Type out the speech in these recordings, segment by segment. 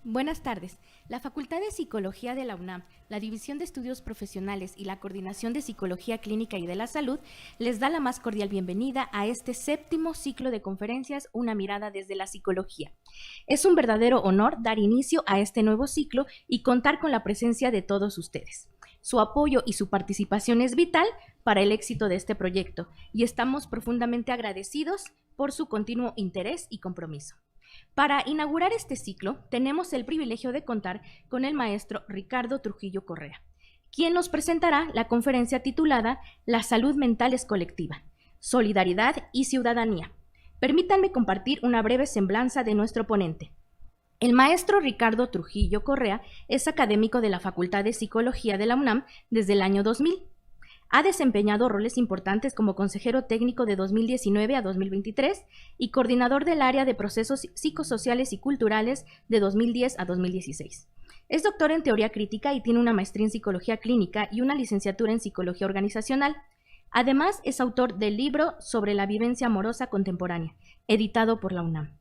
Buenas tardes. La Facultad de Psicología de la UNAM, la División de Estudios Profesionales y la Coordinación de Psicología Clínica y de la Salud les da la más cordial bienvenida a este 7º ciclo de conferencias Una mirada desde la psicología. Es un verdadero honor dar inicio a este nuevo ciclo y contar con la presencia de todos ustedes. Su apoyo y su participación es vital para el éxito de este proyecto y estamos profundamente agradecidos por su continuo interés y compromiso. Para inaugurar este ciclo, tenemos el privilegio de contar con el maestro Ricardo Trujillo Correa, quien nos presentará la conferencia titulada La salud mental es colectiva, solidaridad y ciudadanía. Permítanme compartir una breve semblanza de nuestro ponente. El maestro Ricardo Trujillo Correa es académico de la Facultad de Psicología de la UNAM desde el año 2000. Ha desempeñado roles importantes como consejero técnico de 2019 a 2023 y coordinador del área de procesos psicosociales y culturales de 2010 a 2016. Es doctor en teoría crítica y tiene una maestría en psicología clínica y una licenciatura en psicología organizacional. Además, es autor del libro sobre la vivencia amorosa contemporánea, editado por la UNAM.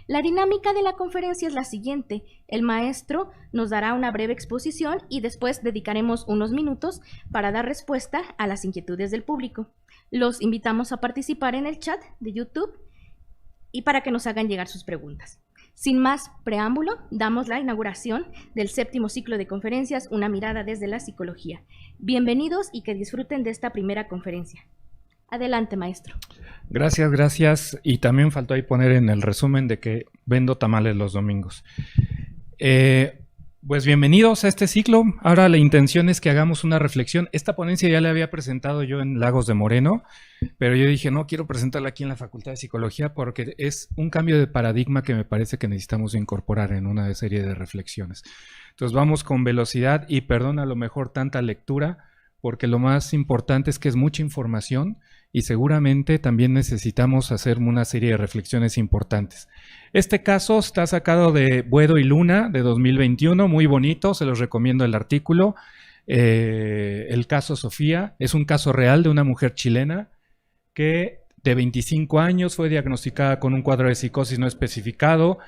La dinámica de la conferencia es la siguiente. El maestro nos dará una breve exposición y después dedicaremos unos minutos para dar respuesta a las inquietudes del público. Los invitamos a participar en el chat de YouTube y para que nos hagan llegar sus preguntas. Sin más preámbulo, damos la inauguración del 7º ciclo de conferencias Una mirada desde la psicología. Bienvenidos y que disfruten de esta primera conferencia. Adelante, maestro. Gracias. Y también faltó ahí poner en el resumen de que vendo tamales los domingos. Pues bienvenidos a este ciclo. Ahora la intención es que hagamos una reflexión. Esta ponencia ya la había presentado yo en Lagos de Moreno, pero yo dije, no, quiero presentarla aquí en la Facultad de Psicología porque es un cambio de paradigma que me parece que necesitamos incorporar en una serie de reflexiones. Entonces vamos con velocidad y perdón a lo mejor tanta lectura, porque lo más importante es que es mucha información y seguramente también necesitamos hacer una serie de reflexiones importantes. Este caso está sacado de Buedo y Luna de 2021, muy bonito, se los recomiendo el artículo. El caso Sofía es un caso real de una mujer chilena que de 25 años fue diagnosticada con un cuadro de psicosis no especificado.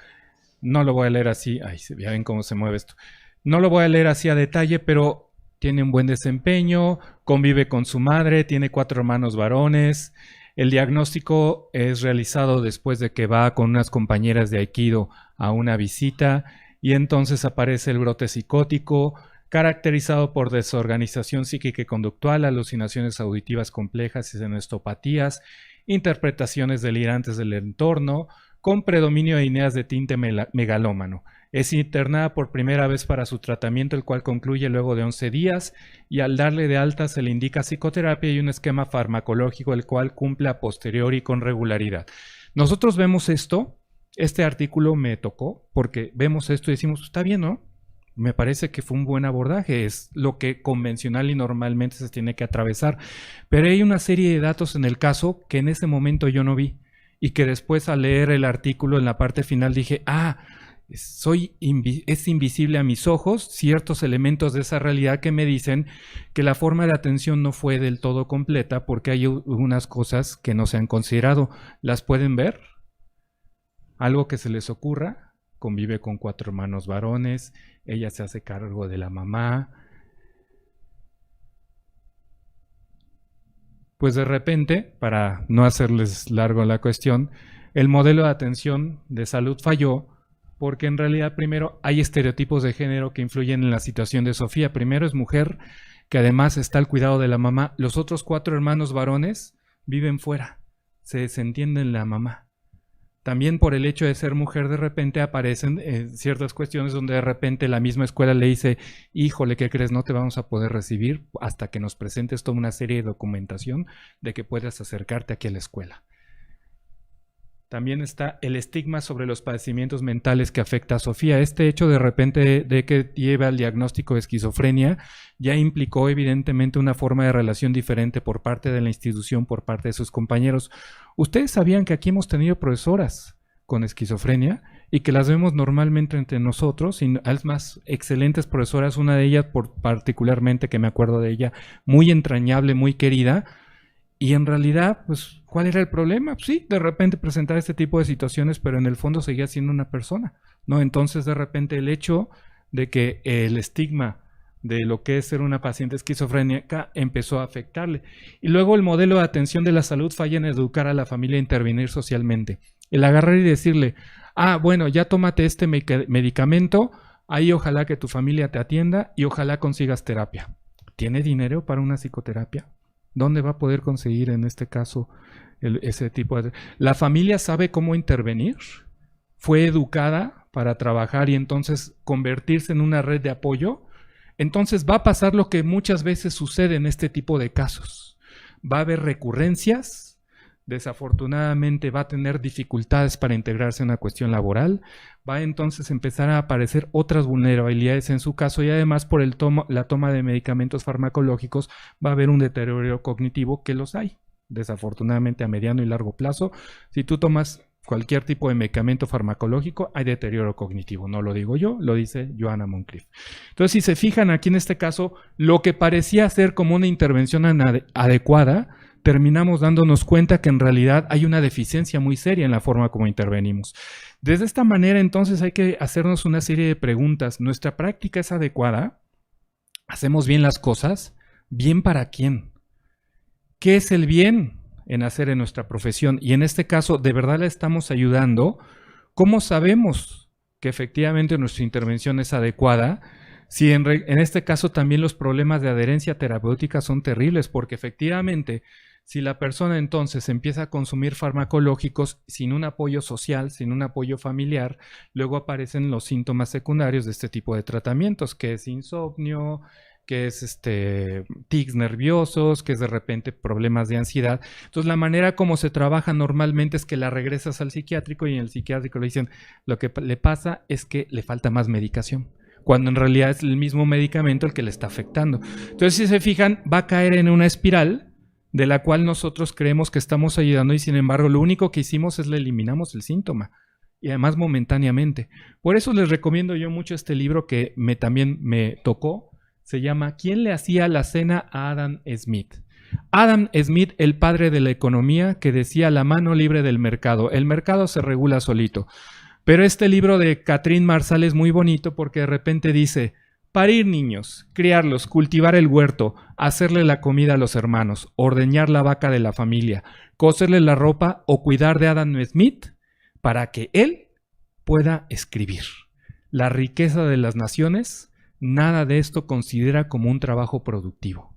No lo voy a leer así, ya ven cómo se mueve esto. No lo voy a leer así a detalle, pero tiene un buen desempeño, convive con su madre, tiene 4 hermanos varones. El diagnóstico es realizado después de que va con unas compañeras de Aikido a una visita y entonces aparece el brote psicótico, caracterizado por desorganización psíquica y conductual, alucinaciones auditivas complejas y senostopatías, interpretaciones delirantes del entorno, con predominio de ideas de tinte megalómano. Es internada por primera vez para su tratamiento, el cual concluye luego de 11 días, y al darle de alta se le indica psicoterapia y un esquema farmacológico, el cual cumple a posteriori con regularidad. Nosotros vemos esto, este artículo me tocó, porque vemos esto y decimos, está bien, ¿no? Me parece que fue un buen abordaje, es lo que convencional y normalmente se tiene que atravesar, pero hay una serie de datos en el caso que en ese momento yo no vi, y que después al leer el artículo en la parte final dije, es invisible a mis ojos ciertos elementos de esa realidad que me dicen que la forma de atención no fue del todo completa porque hay unas cosas que no se han considerado. ¿Las pueden ver? Algo que se les ocurra. Convive con 4 hermanos varones, ella se hace cargo de la mamá. Pues de repente, para no hacerles largo la cuestión, el modelo de atención de salud falló porque en realidad primero hay estereotipos de género que influyen en la situación de Sofía. Primero es mujer, que además está al cuidado de la mamá. Los otros 4 hermanos varones viven fuera, se desentienden la mamá. También por el hecho de ser mujer de repente aparecen ciertas cuestiones donde de repente la misma escuela le dice, híjole, ¿qué crees? No te vamos a poder recibir hasta que nos presentes toda una serie de documentación de que puedas acercarte aquí a la escuela. También está el estigma sobre los padecimientos mentales que afecta a Sofía. Este hecho de repente de que lleva al diagnóstico de esquizofrenia ya implicó evidentemente una forma de relación diferente por parte de la institución, por parte de sus compañeros. ¿Ustedes sabían que aquí hemos tenido profesoras con esquizofrenia y que las vemos normalmente entre nosotros? Y es más, excelentes profesoras, una de ellas particularmente que me acuerdo de ella, muy entrañable, muy querida, Y en realidad, pues, ¿cuál era el problema? Pues sí, de repente presentaba este tipo de situaciones, pero en el fondo seguía siendo una persona, ¿no? Entonces, de repente, el hecho de que el estigma de lo que es ser una paciente esquizofrénica empezó a afectarle. Y luego el modelo de atención de la salud falla en educar a la familia a intervenir socialmente. El agarrar y decirle, bueno, ya tómate este medicamento, ahí ojalá que tu familia te atienda y ojalá consigas terapia. ¿Tiene dinero para una psicoterapia? ¿Dónde va a poder conseguir en este caso ese tipo de... ¿La familia sabe cómo intervenir? ¿Fue educada para trabajar y entonces convertirse en una red de apoyo? Entonces va a pasar lo que muchas veces sucede en este tipo de casos. Va a haber recurrencias, desafortunadamente va a tener dificultades para integrarse en una cuestión laboral, va a entonces empezar a aparecer otras vulnerabilidades en su caso y además por la toma de medicamentos farmacológicos va a haber un deterioro cognitivo que los hay, desafortunadamente a mediano y largo plazo. Si tú tomas cualquier tipo de medicamento farmacológico, hay deterioro cognitivo. No lo digo yo, lo dice Joanna Moncrief. Entonces, si se fijan aquí en este caso, lo que parecía ser como una intervención adecuada, terminamos dándonos cuenta que en realidad hay una deficiencia muy seria en la forma como intervenimos. Desde esta manera, entonces, hay que hacernos una serie de preguntas. ¿Nuestra práctica es adecuada? ¿Hacemos bien las cosas? ¿Bien para quién? ¿Qué es el bien en hacer en nuestra profesión? Y en este caso, ¿de verdad la estamos ayudando? ¿Cómo sabemos que efectivamente nuestra intervención es adecuada? Si en este caso también los problemas de adherencia terapéutica son terribles, porque efectivamente, si la persona entonces empieza a consumir farmacológicos sin un apoyo social, sin un apoyo familiar, luego aparecen los síntomas secundarios de este tipo de tratamientos, que es insomnio, que es tics nerviosos, que es de repente problemas de ansiedad. Entonces la manera como se trabaja normalmente es que la regresas al psiquiátrico y en el psiquiátrico le dicen lo que le pasa es que le falta más medicación, cuando en realidad es el mismo medicamento el que le está afectando. Entonces, si se fijan, va a caer en una espiral de la cual nosotros creemos que estamos ayudando y sin embargo lo único que hicimos es le eliminamos el síntoma y además momentáneamente. Por eso les recomiendo yo mucho este libro que también me tocó. Se llama ¿Quién le hacía la cena a Adam Smith? Adam Smith, el padre de la economía, que decía la mano libre del mercado. El mercado se regula solito. Pero este libro de Catherine Marsal es muy bonito porque de repente dice, parir niños, criarlos, cultivar el huerto, hacerle la comida a los hermanos, ordeñar la vaca de la familia, coserle la ropa o cuidar de Adam Smith para que él pueda escribir. La riqueza de las naciones, nada de esto considera como un trabajo productivo.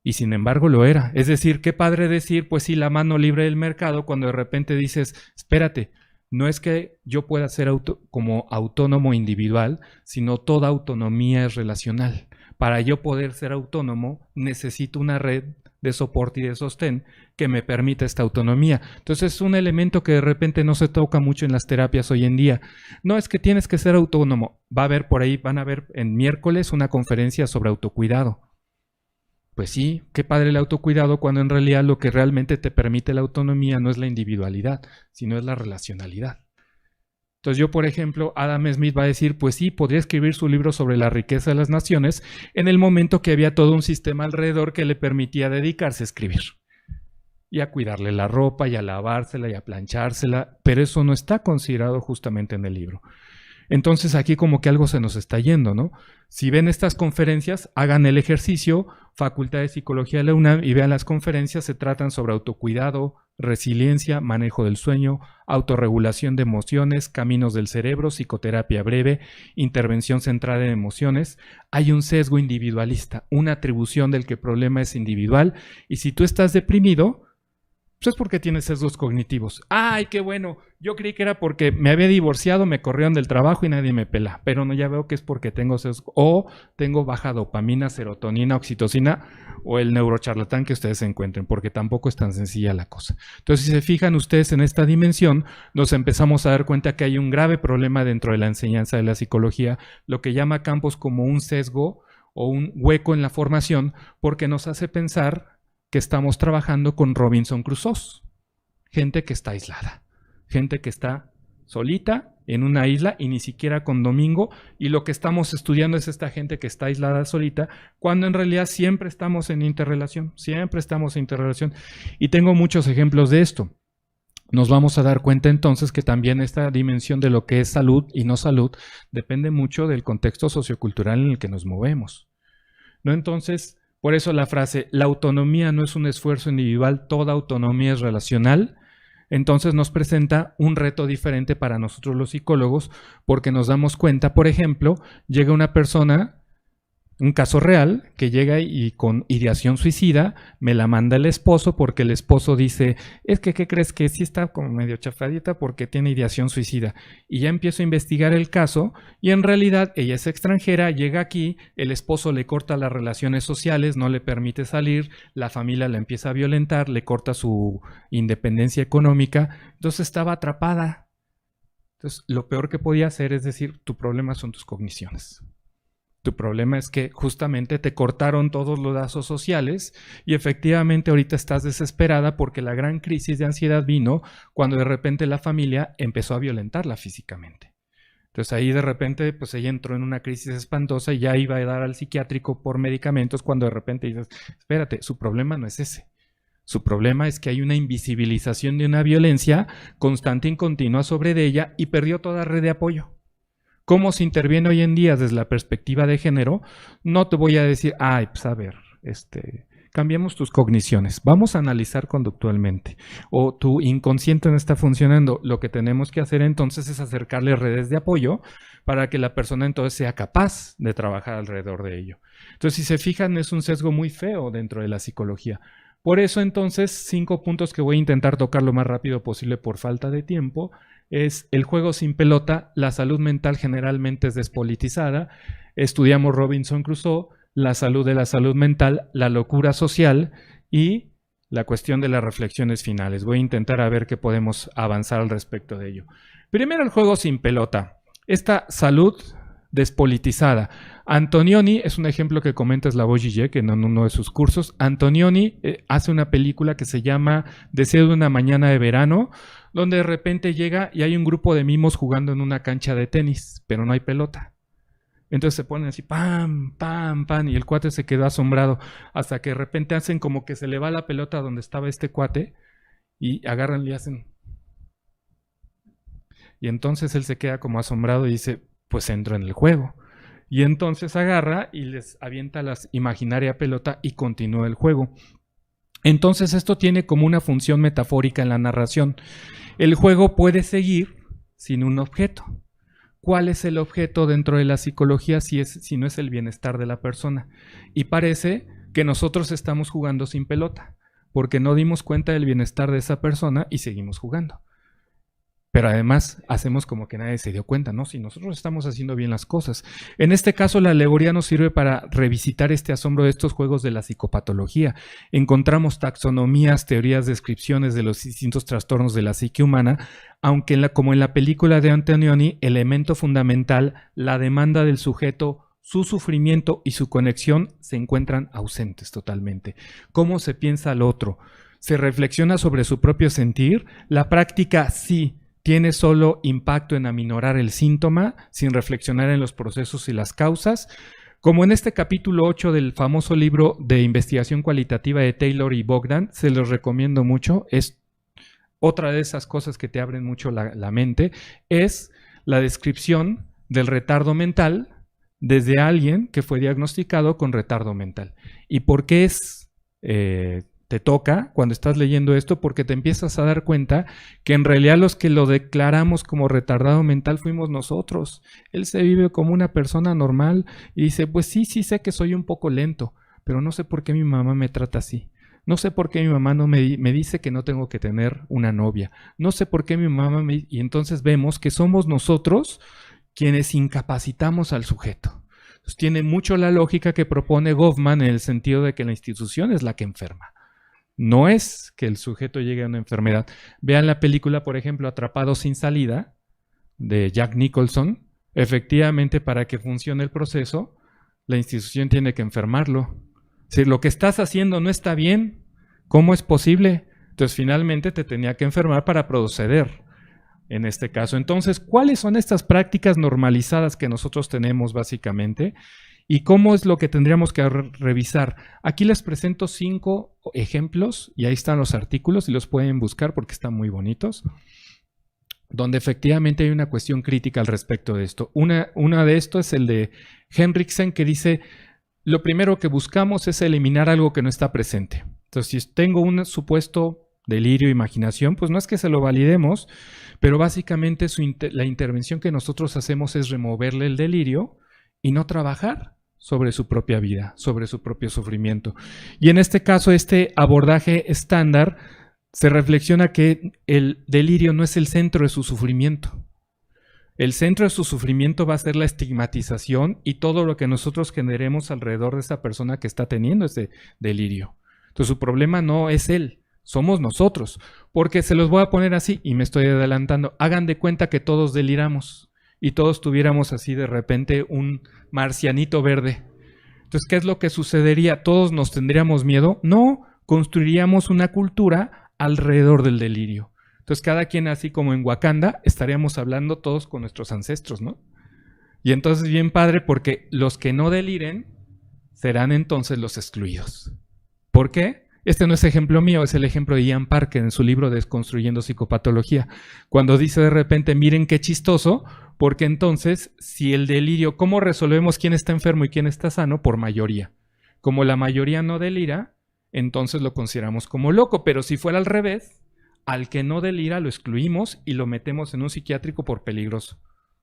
Y sin embargo lo era. Es decir, qué padre decir, pues sí, la mano libre del mercado, cuando de repente dices, espérate, no es que yo pueda ser como autónomo individual, sino toda autonomía es relacional. Para yo poder ser autónomo, necesito una red de soporte y de sostén que me permita esta autonomía. Entonces es un elemento que de repente no se toca mucho en las terapias hoy en día. No es que tienes que ser autónomo. Va a haber por ahí, van a ver en miércoles una conferencia sobre autocuidado. Pues sí, qué padre el autocuidado cuando en realidad lo que realmente te permite la autonomía no es la individualidad, sino es la relacionalidad. Entonces yo, por ejemplo, Adam Smith va a decir, pues sí, podría escribir su libro sobre la riqueza de las naciones en el momento que había todo un sistema alrededor que le permitía dedicarse a escribir. Y a cuidarle la ropa, y a lavársela, y a planchársela, pero eso no está considerado justamente en el libro. Entonces aquí como que algo se nos está yendo, ¿no? Si ven estas conferencias, hagan el ejercicio, Facultad de Psicología de la UNAM, y vean las conferencias, se tratan sobre autocuidado, resiliencia, manejo del sueño, autorregulación de emociones, caminos del cerebro, psicoterapia breve, intervención centrada en emociones. Hay un sesgo individualista, una atribución del que el problema es individual, y si tú estás deprimido, pues es porque tienes sesgos cognitivos. ¡Ay, qué bueno! Yo creí que era porque me había divorciado, me corrieron del trabajo y nadie me pela. Pero no, ya veo que es porque tengo sesgo. O tengo baja dopamina, serotonina, oxitocina o el neurocharlatán que ustedes encuentren, porque tampoco es tan sencilla la cosa. Entonces, si se fijan ustedes en esta dimensión, nos empezamos a dar cuenta que hay un grave problema dentro de la enseñanza de la psicología, lo que llama Campos como un sesgo o un hueco en la formación, porque nos hace pensar que estamos trabajando con Robinson Crusoe, gente que está aislada, gente que está solita en una isla y ni siquiera con domingo, y lo que estamos estudiando es esta gente que está aislada solita, cuando en realidad siempre estamos en interrelación, y tengo muchos ejemplos de esto. Nos vamos a dar cuenta entonces que también esta dimensión de lo que es salud y no salud depende mucho del contexto sociocultural en el que nos movemos, ¿no? Entonces, por eso la frase, la autonomía no es un esfuerzo individual, toda autonomía es relacional, entonces nos presenta un reto diferente para nosotros los psicólogos, porque nos damos cuenta, por ejemplo, llega una persona, un caso real, que llega y con ideación suicida me la manda el esposo porque el esposo dice, es que, ¿qué crees? Que sí está como medio chafadita porque tiene ideación suicida. Y ya empiezo a investigar el caso y en realidad ella es extranjera, llega aquí, el esposo le corta las relaciones sociales, no le permite salir, la familia la empieza a violentar, le corta su independencia económica, entonces estaba atrapada. Entonces, lo peor que podía hacer es decir, tu problema son tus cogniciones. Tu problema es que justamente te cortaron todos los lazos sociales y efectivamente ahorita estás desesperada porque la gran crisis de ansiedad vino cuando de repente la familia empezó a violentarla físicamente. Entonces ahí de repente pues ella entró en una crisis espantosa y ya iba a dar al psiquiátrico por medicamentos cuando de repente dices, espérate, su problema no es ese. Su problema es que hay una invisibilización de una violencia constante y continua sobre de ella y perdió toda red de apoyo. ¿Cómo se interviene hoy en día desde la perspectiva de género? No te voy a decir, ay, pues a ver, cambiemos tus cogniciones, vamos a analizar conductualmente. O tu inconsciente no está funcionando. Lo que tenemos que hacer entonces es acercarle redes de apoyo para que la persona entonces sea capaz de trabajar alrededor de ello. Entonces, si se fijan, es un sesgo muy feo dentro de la psicología. Por eso entonces, 5 puntos que voy a intentar tocar lo más rápido posible por falta de tiempo. Es el juego sin pelota, la salud mental generalmente es despolitizada, estudiamos Robinson Crusoe, la salud de la salud mental, la locura social y la cuestión de las reflexiones finales. Voy a intentar a ver qué podemos avanzar al respecto de ello. Primero el juego sin pelota, esta salud despolitizada. Antonioni es un ejemplo que comenta Slavoj Žižek en uno de sus cursos. Antonioni hace una película que se llama Deseo de una mañana de verano, donde de repente llega y hay un grupo de mimos jugando en una cancha de tenis, pero no hay pelota. Entonces se ponen así, pam, pam, pam, y el cuate se quedó asombrado, hasta que de repente hacen como que se le va la pelota donde estaba este cuate, y agarran y hacen. Y entonces él se queda como asombrado y dice, pues entro en el juego. Y entonces agarra y les avienta la imaginaria pelota y continúa el juego. Entonces esto tiene como una función metafórica en la narración. El juego puede seguir sin un objeto. ¿Cuál es el objeto dentro de la psicología si no es el bienestar de la persona? Y parece que nosotros estamos jugando sin pelota, porque no dimos cuenta del bienestar de esa persona y seguimos jugando. Pero además hacemos como que nadie se dio cuenta, ¿no? Si nosotros estamos haciendo bien las cosas. En este caso, la alegoría nos sirve para revisitar este asombro de estos juegos de la psicopatología. Encontramos taxonomías, teorías, descripciones de los distintos trastornos de la psique humana, aunque como en la película de Antonioni, elemento fundamental, la demanda del sujeto, su sufrimiento y su conexión se encuentran ausentes totalmente. ¿Cómo se piensa al otro? ¿Se reflexiona sobre su propio sentir? La práctica sí tiene solo impacto en aminorar el síntoma, sin reflexionar en los procesos y las causas. Como en este capítulo 8 del famoso libro de investigación cualitativa de Taylor y Bogdan, se los recomiendo mucho, es otra de esas cosas que te abren mucho la mente, es la descripción del retardo mental desde alguien que fue diagnosticado con retardo mental. ¿Y por qué te toca cuando estás leyendo esto? Porque te empiezas a dar cuenta que en realidad los que lo declaramos como retardado mental fuimos nosotros. Él se vive como una persona normal y dice, pues sí sé que soy un poco lento, pero no sé por qué mi mamá me trata así. No sé por qué mi mamá no me dice que no tengo que tener una novia. No sé por qué mi mamá Y entonces vemos que somos nosotros quienes incapacitamos al sujeto. Entonces, tiene mucho la lógica que propone Goffman en el sentido de que la institución es la que enferma. No es que el sujeto llegue a una enfermedad. Vean la película, por ejemplo, Atrapado sin salida, de Jack Nicholson. Efectivamente, para que funcione el proceso, la institución tiene que enfermarlo. Si lo que estás haciendo no está bien, ¿cómo es posible? Entonces, finalmente te tenía que enfermar para proceder. en este caso. Entonces, ¿cuáles son estas prácticas normalizadas que nosotros tenemos básicamente? ¿Y cómo es lo que tendríamos que revisar? Aquí les presento 5 ejemplos y ahí están los artículos y los pueden buscar porque están muy bonitos, donde efectivamente hay una cuestión crítica al respecto de esto. Una de estos es el de Henriksen, que dice, lo primero que buscamos es eliminar algo que no está presente. Entonces, si tengo un supuesto delirio, imaginación, pues no es que se lo validemos, pero básicamente la intervención que nosotros hacemos es removerle el delirio y no trabajar sobre su propia vida, sobre su propio sufrimiento. Y en este caso, este abordaje estándar se reflexiona que el delirio no es el centro de su sufrimiento. El centro de su sufrimiento va a ser la estigmatización y todo lo que nosotros generemos alrededor de esa persona que está teniendo ese delirio. Entonces, su problema no es él, somos nosotros. Porque se los voy a poner así, y me estoy adelantando. Hagan de cuenta que todos deliramos y todos tuviéramos así de repente un marcianito verde. Entonces, ¿qué es lo que sucedería? ¿Todos nos tendríamos miedo? No, construiríamos una cultura alrededor del delirio. Entonces, cada quien, así como en Wakanda, estaríamos hablando todos con nuestros ancestros, ¿no? Y entonces, bien padre, porque los que no deliren serán entonces los excluidos. ¿Por qué? Este no es ejemplo mío, es el ejemplo de Ian Parker en su libro Desconstruyendo Psicopatología, cuando dice de repente, miren qué chistoso, porque entonces, si el delirio, ¿cómo resolvemos quién está enfermo y quién está sano? Por mayoría. Como la mayoría no delira, entonces lo consideramos como loco, pero si fuera al revés, al que no delira lo excluimos y lo metemos en un psiquiátrico por peligroso.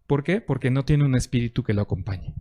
¿Por qué? Porque no tiene un espíritu que lo acompañe.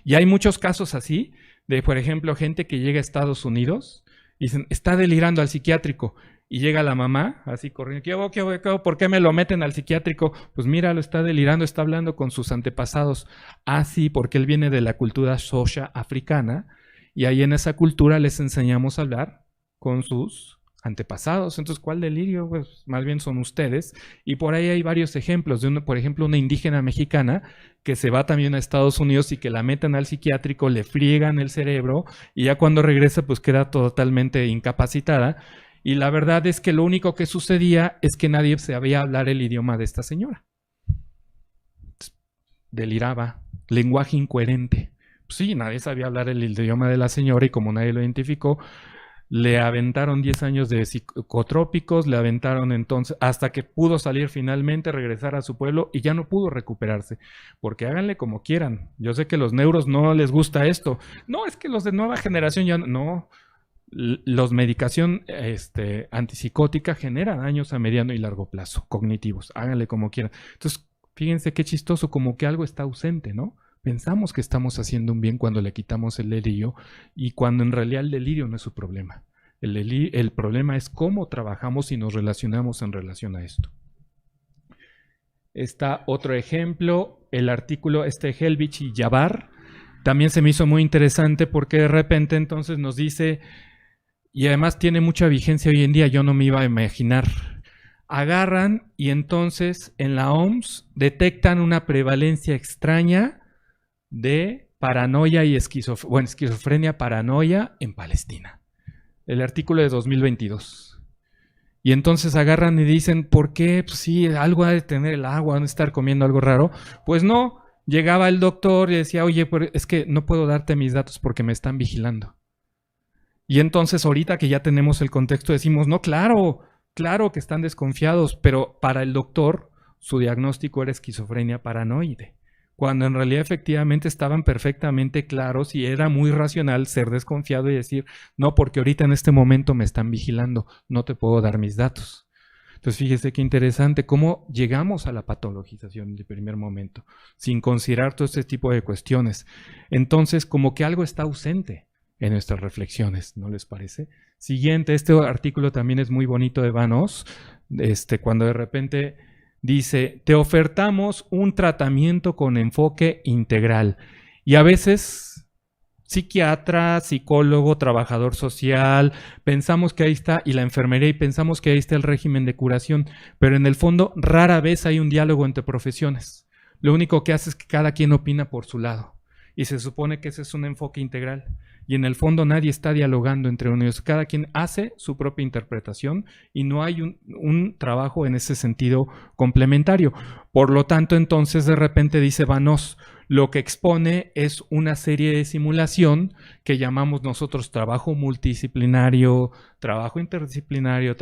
Y hay muchos casos así, de por ejemplo, gente que llega a Estados Unidos y dicen, está delirando al psiquiátrico. Y llega la mamá, así corriendo, ¿qué hago? ¿Por qué me lo meten al psiquiátrico? Pues mira, lo está delirando, está hablando con sus antepasados. Ah, sí, porque él viene de la cultura Xhosa africana, y ahí en esa cultura les enseñamos a hablar con sus antepasados. Entonces, ¿cuál delirio? Pues más bien son ustedes. Y por ahí hay varios ejemplos de, por ejemplo, una indígena mexicana que se va también a Estados Unidos y que la meten al psiquiátrico, le friegan el cerebro y ya cuando regresa pues queda totalmente incapacitada. Y la verdad es que lo único que sucedía es que nadie sabía hablar el idioma de esta señora. Deliraba, lenguaje incoherente. Pues sí, nadie sabía hablar el idioma de la señora y como nadie lo identificó, le aventaron 10 años de psicotrópicos, le aventaron entonces hasta que pudo salir finalmente, regresar a su pueblo y ya no pudo recuperarse. Porque háganle como quieran. Yo sé que a los neuros no les gusta esto. No, es que los de nueva generación ya no. Los medicación antipsicótica genera daños a mediano y largo plazo, cognitivos. Háganle como quieran. Entonces, fíjense qué chistoso, como que algo está ausente, ¿no? Pensamos que estamos haciendo un bien cuando le quitamos el delirio y cuando en realidad el delirio no es su problema. El problema es cómo trabajamos y nos relacionamos en relación a esto. Está otro ejemplo, el artículo Helbich y Yabar. También se me hizo muy interesante porque de repente entonces nos dice, y además tiene mucha vigencia hoy en día, yo no me iba a imaginar. Agarran y entonces en la OMS detectan una prevalencia extraña de paranoia y esquizofrenia paranoia en Palestina. El artículo de 2022. Y entonces agarran y dicen, ¿por qué? Pues sí, algo ha de tener el agua, han de estar comiendo algo raro. Pues no, llegaba el doctor y decía, oye, es que no puedo darte mis datos porque me están vigilando. Y entonces ahorita que ya tenemos el contexto decimos, no, claro que están desconfiados, pero para el doctor su diagnóstico era esquizofrenia paranoide. Cuando en realidad efectivamente estaban perfectamente claros y era muy racional ser desconfiado y decir, no, porque ahorita en este momento me están vigilando, no te puedo dar mis datos. Entonces fíjese qué interesante cómo llegamos a la patologización de primer momento, sin considerar todo este tipo de cuestiones. Entonces como que algo está ausente en nuestras reflexiones, ¿no les parece? Siguiente, este artículo también es muy bonito de Van Os, cuando de repente dice, te ofertamos un tratamiento con enfoque integral. Y a veces, psiquiatra, psicólogo, trabajador social, pensamos que ahí está, y la enfermería, y pensamos que ahí está el régimen de curación, pero en el fondo rara vez hay un diálogo entre profesiones. Lo único que hace es que cada quien opina por su lado. Y se supone que ese es un enfoque integral. y en el fondo nadie está dialogando entre ellos. Cada quien hace su propia interpretación y no hay un trabajo en ese sentido complementario. Por lo tanto, entonces de repente dice Vanos, lo que expone es una serie de simulación que llamamos nosotros trabajo multidisciplinario, trabajo interdisciplinario,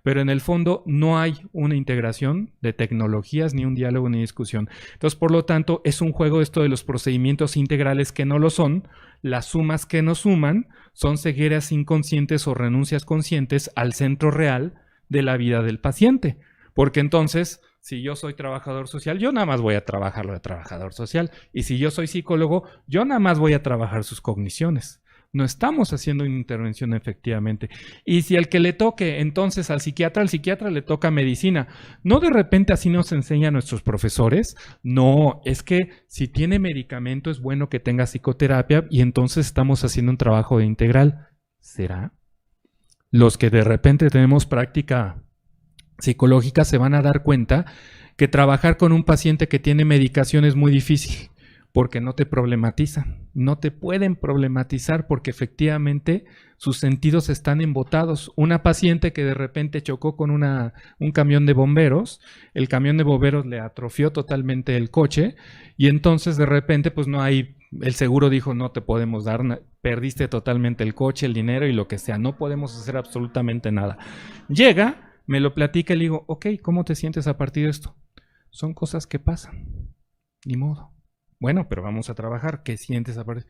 pero en el fondo no hay una integración de tecnologías, ni un diálogo, ni discusión. Entonces, por lo tanto, es un juego esto de los procedimientos integrales que no lo son, las sumas que no suman, son cegueras inconscientes o renuncias conscientes al centro real de la vida del paciente. Porque entonces, si yo soy trabajador social, yo nada más voy a trabajar lo de trabajador social. Y si yo soy psicólogo, yo nada más voy a trabajar sus cogniciones. No estamos haciendo una intervención efectivamente. Y si al que le toque entonces al psiquiatra le toca medicina. No de repente así nos enseñan nuestros profesores. No, es que si tiene medicamento es bueno que tenga psicoterapia y entonces estamos haciendo un trabajo de integral. ¿Será? Los que de repente tenemos práctica psicológica se van a dar cuenta que trabajar con un paciente que tiene medicación es muy difícil porque no te problematizan, no te pueden problematizar porque efectivamente sus sentidos están embotados. Una paciente que de repente chocó con un camión de bomberos, el camión de bomberos le atrofió totalmente el coche y entonces de repente pues no hay, el seguro dijo no te podemos dar, perdiste totalmente el coche, el dinero y lo que sea, no podemos hacer absolutamente nada. Llega, me lo platica y le digo, ok, ¿cómo te sientes a partir de esto? Son cosas que pasan, ni modo. Bueno, pero vamos a trabajar. ¿Qué sientes a partir?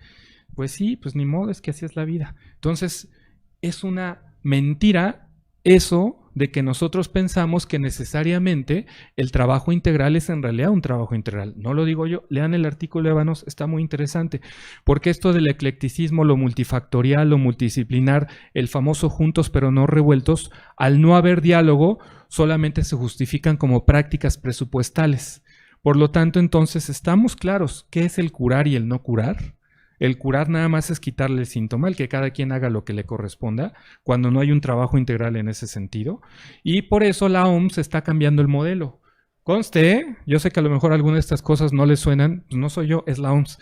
Pues sí, pues ni modo, es que así es la vida. Entonces, es una mentira eso de que nosotros pensamos que necesariamente el trabajo integral es en realidad un trabajo integral. No lo digo yo, lean el artículo de Vanos, está muy interesante, porque esto del eclecticismo, lo multifactorial, lo multidisciplinar, el famoso juntos pero no revueltos, al no haber diálogo, solamente se justifican como prácticas presupuestales. Por lo tanto, entonces, estamos claros qué es el curar y el no curar. El curar nada más es quitarle el síntoma, el que cada quien haga lo que le corresponda, cuando no hay un trabajo integral en ese sentido. Y por eso la OMS está cambiando el modelo. Conste, yo sé que a lo mejor algunas de estas cosas no les suenan, pues no soy yo, es la OMS.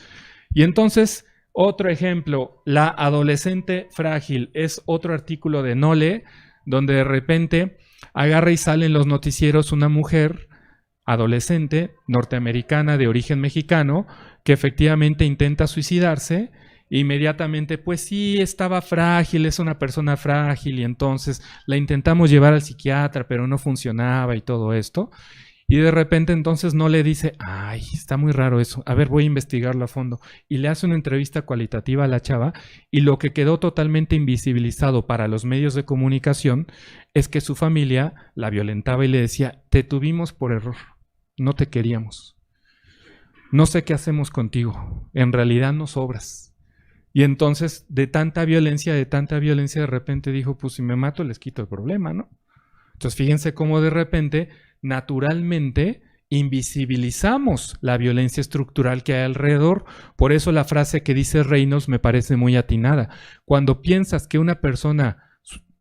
Y entonces, otro ejemplo, la adolescente frágil, es otro artículo de Nole, donde de repente agarra y sale en los noticieros una mujer adolescente norteamericana de origen mexicano que efectivamente intenta suicidarse. Inmediatamente, pues sí, estaba frágil, es una persona frágil y entonces la intentamos llevar al psiquiatra, pero no funcionaba y todo esto. Y de repente entonces no le dice, ay, está muy raro eso, a ver, voy a investigarlo a fondo. Y le hace una entrevista cualitativa a la chava y lo que quedó totalmente invisibilizado para los medios de comunicación es que su familia la violentaba y le decía, te tuvimos por error, no te queríamos. No sé qué hacemos contigo, en realidad nos sobras. Y entonces de tanta violencia, de repente dijo, pues si me mato les quito el problema, ¿no? Entonces fíjense cómo de repente, naturalmente, invisibilizamos la violencia estructural que hay alrededor. Por eso la frase que dice Reynolds me parece muy atinada. Cuando piensas que una persona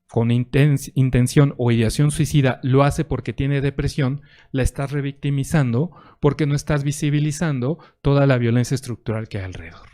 con intención o ideación suicida lo hace porque tiene depresión, la estás revictimizando porque no estás visibilizando toda la violencia estructural que hay alrededor.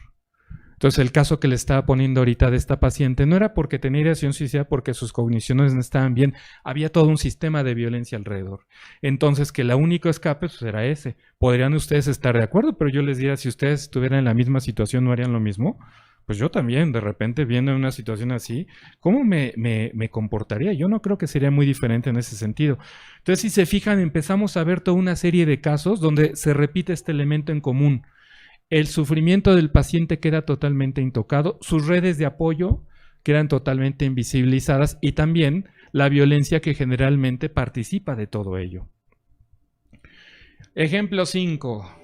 Entonces el caso que le estaba poniendo ahorita de esta paciente no era porque tenía ideación suicida, porque sus cogniciones no estaban bien, había todo un sistema de violencia alrededor. Entonces que el único escape pues era ese. Podrían ustedes estar de acuerdo, pero yo les diría, si ustedes estuvieran en la misma situación, ¿no harían lo mismo? Pues yo también, de repente, viendo una situación así, ¿cómo me comportaría? Yo no creo que sería muy diferente en ese sentido. Entonces, si se fijan, empezamos a ver toda una serie de casos donde se repite este elemento en común. El sufrimiento del paciente queda totalmente intocado, sus redes de apoyo quedan totalmente invisibilizadas y también la violencia que generalmente participa de todo ello. Ejemplo 5.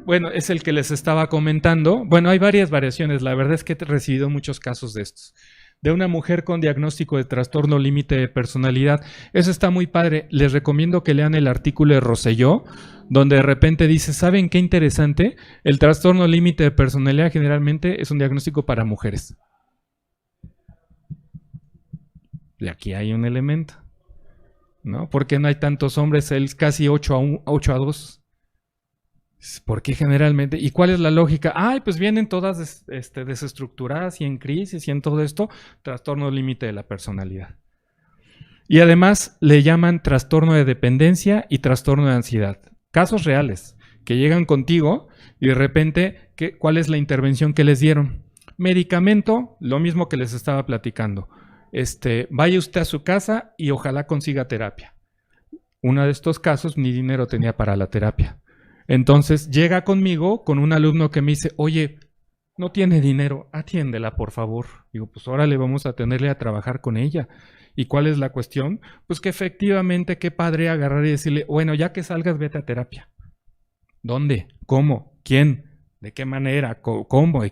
Bueno, es el que les estaba comentando. Bueno, hay varias variaciones. La verdad es que he recibido muchos casos de estos. De una mujer con diagnóstico de trastorno límite de personalidad. Eso está muy padre. Les recomiendo que lean el artículo de Rosselló, donde de repente dice, ¿saben qué interesante? El trastorno límite de personalidad generalmente es un diagnóstico para mujeres. Y aquí hay un elemento, ¿no? ¿Por qué no hay tantos hombres? Él es casi 8 a 2. ¿Por qué generalmente? ¿Y cuál es la lógica? Ay, pues vienen todas desestructuradas y en crisis y en todo esto, trastorno límite de la personalidad. Y además le llaman trastorno de dependencia y trastorno de ansiedad. Casos reales que llegan contigo y de repente, ¿cuál es la intervención que les dieron? Medicamento, lo mismo que les estaba platicando. Vaya usted a su casa y ojalá consiga terapia. Uno de estos casos ni dinero tenía para la terapia. Entonces llega conmigo con un alumno que me dice, oye, no tiene dinero, atiéndela por favor. Digo, pues órale, vamos a tenerle a trabajar con ella. ¿Y cuál es la cuestión? Pues que efectivamente, qué padre agarrar y decirle, bueno, ya que salgas, vete a terapia. ¿Dónde? ¿Cómo? ¿Quién? ¿De qué manera? ¿Cómo?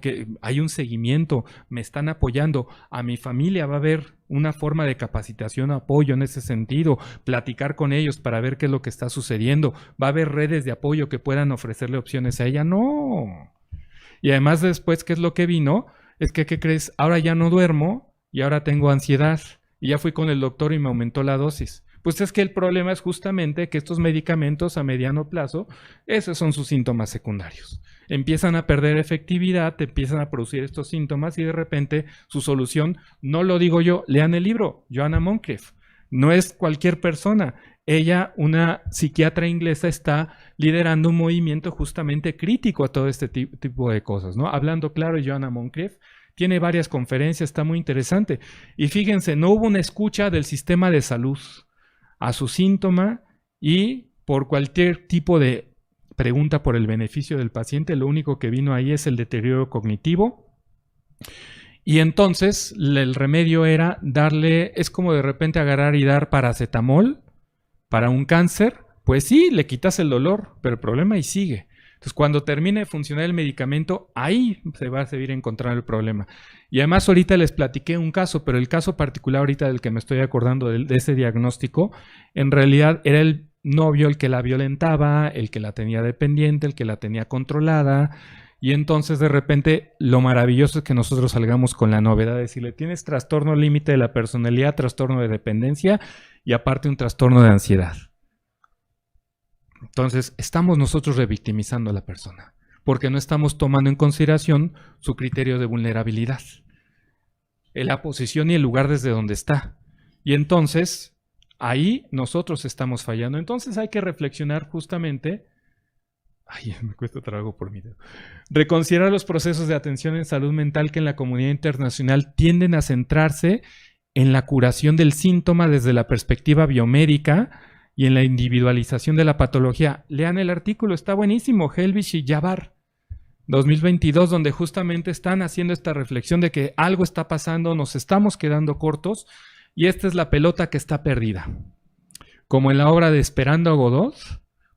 ¿Hay un seguimiento? ¿Me están apoyando? A mi familia va a haber una forma de capacitación, apoyo en ese sentido, platicar con ellos para ver qué es lo que está sucediendo. ¿Va a haber redes de apoyo que puedan ofrecerle opciones a ella? No. Y además después, ¿qué es lo que vino? Es que, ¿qué crees? Ahora ya no duermo y ahora tengo ansiedad. Y ya fui con el doctor y me aumentó la dosis. Pues es que el problema es justamente que estos medicamentos a mediano plazo, esos son sus síntomas secundarios. Empiezan a perder efectividad, te empiezan a producir estos síntomas y de repente su solución, no lo digo yo, lean el libro, Joanna Moncrief. No es cualquier persona. Ella, una psiquiatra inglesa, está liderando un movimiento justamente crítico a todo este tipo de cosas, ¿no? Hablando claro, Joanna Moncrief tiene varias conferencias, está muy interesante. Y fíjense, no hubo una escucha del sistema de salud a su síntoma y por cualquier tipo de pregunta por el beneficio del paciente, lo único que vino ahí es el deterioro cognitivo. Y entonces el remedio era darle, es como de repente agarrar y dar paracetamol para un cáncer. Pues sí, le quitas el dolor, pero el problema ahí sigue. Entonces, cuando termine de funcionar el medicamento, ahí se va a seguir encontrando el problema. Y además ahorita les platiqué un caso, pero el caso particular ahorita del que me estoy acordando de ese diagnóstico, en realidad era el novio el que la violentaba, el que la tenía dependiente, el que la tenía controlada. Y entonces de repente lo maravilloso es que nosotros salgamos con la novedad de decirle, tienes trastorno límite de la personalidad, trastorno de dependencia y aparte un trastorno de ansiedad. Entonces, estamos nosotros revictimizando a la persona, porque no estamos tomando en consideración su criterio de vulnerabilidad, la posición y el lugar desde donde está. Y entonces, ahí nosotros estamos fallando. Entonces hay que reflexionar justamente, ay, me cuesta trabajo por mi dedo, reconsiderar los procesos de atención en salud mental que en la comunidad internacional tienden a centrarse en la curación del síntoma desde la perspectiva biomédica, y en la individualización de la patología. Lean el artículo, está buenísimo, Helbig y Yabar, 2022, donde justamente están haciendo esta reflexión de que algo está pasando, nos estamos quedando cortos, y esta es la pelota que está perdida. Como en la obra de Esperando a Godot,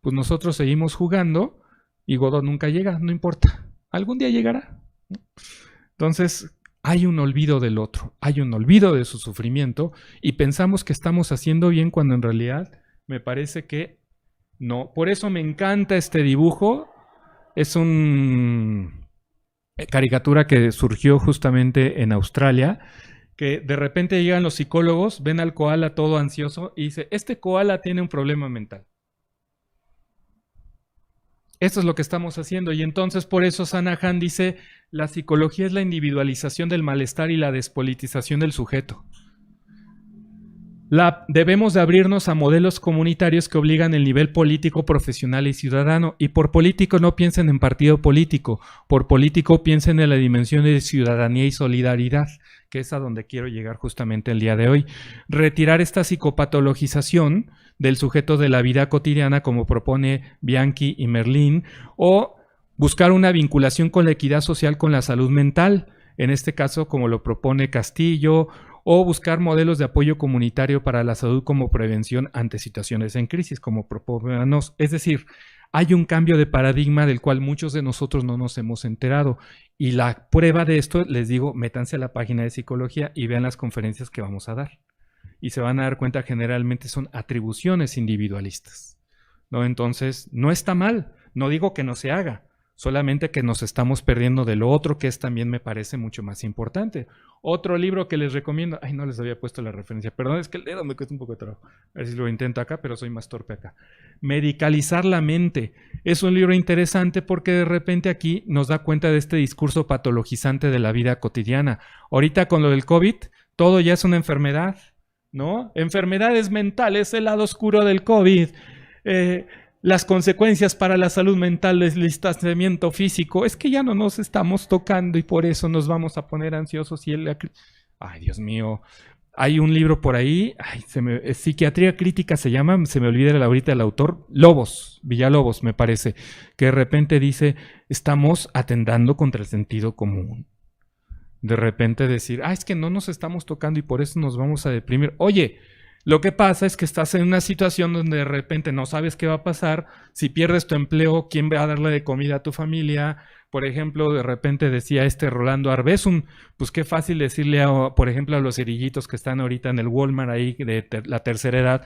pues nosotros seguimos jugando, y Godot nunca llega, no importa, algún día llegará. Entonces, hay un olvido del otro, hay un olvido de su sufrimiento, y pensamos que estamos haciendo bien cuando en realidad me parece que no. Por eso me encanta este dibujo. Es una caricatura que surgió justamente en Australia, que de repente llegan los psicólogos, ven al koala todo ansioso y dice, este koala tiene un problema mental. Esto es lo que estamos haciendo. Y entonces por eso Sanahan dice, la psicología es la individualización del malestar y la despolitización del sujeto. Debemos de abrirnos a modelos comunitarios que obligan el nivel político, profesional y ciudadano. Y por político no piensen en partido político. Por político piensen en la dimensión de ciudadanía y solidaridad, que es a donde quiero llegar justamente el día de hoy. Retirar esta psicopatologización del sujeto de la vida cotidiana, como propone Bianchi y Merlin, o buscar una vinculación con la equidad social con la salud mental, en este caso como lo propone Castillo, o buscar modelos de apoyo comunitario para la salud como prevención ante situaciones en crisis, como proponemos. Es decir, hay un cambio de paradigma del cual muchos de nosotros no nos hemos enterado. Y la prueba de esto, les digo, métanse a la página de psicología y vean las conferencias que vamos a dar. Y se van a dar cuenta, generalmente son atribuciones individualistas, ¿no? Entonces, no está mal, no digo que no se haga, solamente que nos estamos perdiendo de lo otro que es también me parece mucho más importante. Otro libro que les recomiendo, ay, no les había puesto la referencia, perdón, es que el dedo me cuesta un poco de trabajo, a ver si lo intento acá, pero soy más torpe acá. Medicalizar la mente, es un libro interesante porque de repente aquí nos da cuenta de este discurso patologizante de la vida cotidiana. Ahorita con lo del COVID, todo ya es una enfermedad, ¿no? Enfermedades mentales, el lado oscuro del COVID, las consecuencias para la salud mental, distanciamiento físico, es que ya no nos estamos tocando y por eso nos vamos a poner ansiosos y ay, Dios mío, hay un libro por ahí, ay, Psiquiatría Crítica se llama, se me olvida ahorita el autor, Villalobos me parece, que de repente dice, estamos atentando contra el sentido común. De repente decir, es que no nos estamos tocando y por eso nos vamos a deprimir. Oye, lo que pasa es que estás en una situación donde de repente no sabes qué va a pasar. Si pierdes tu empleo, ¿quién va a darle de comida a tu familia? Por ejemplo, de repente decía Rolando Arbezum, pues qué fácil decirle, por ejemplo, a los cerillitos que están ahorita en el Walmart ahí de la tercera edad,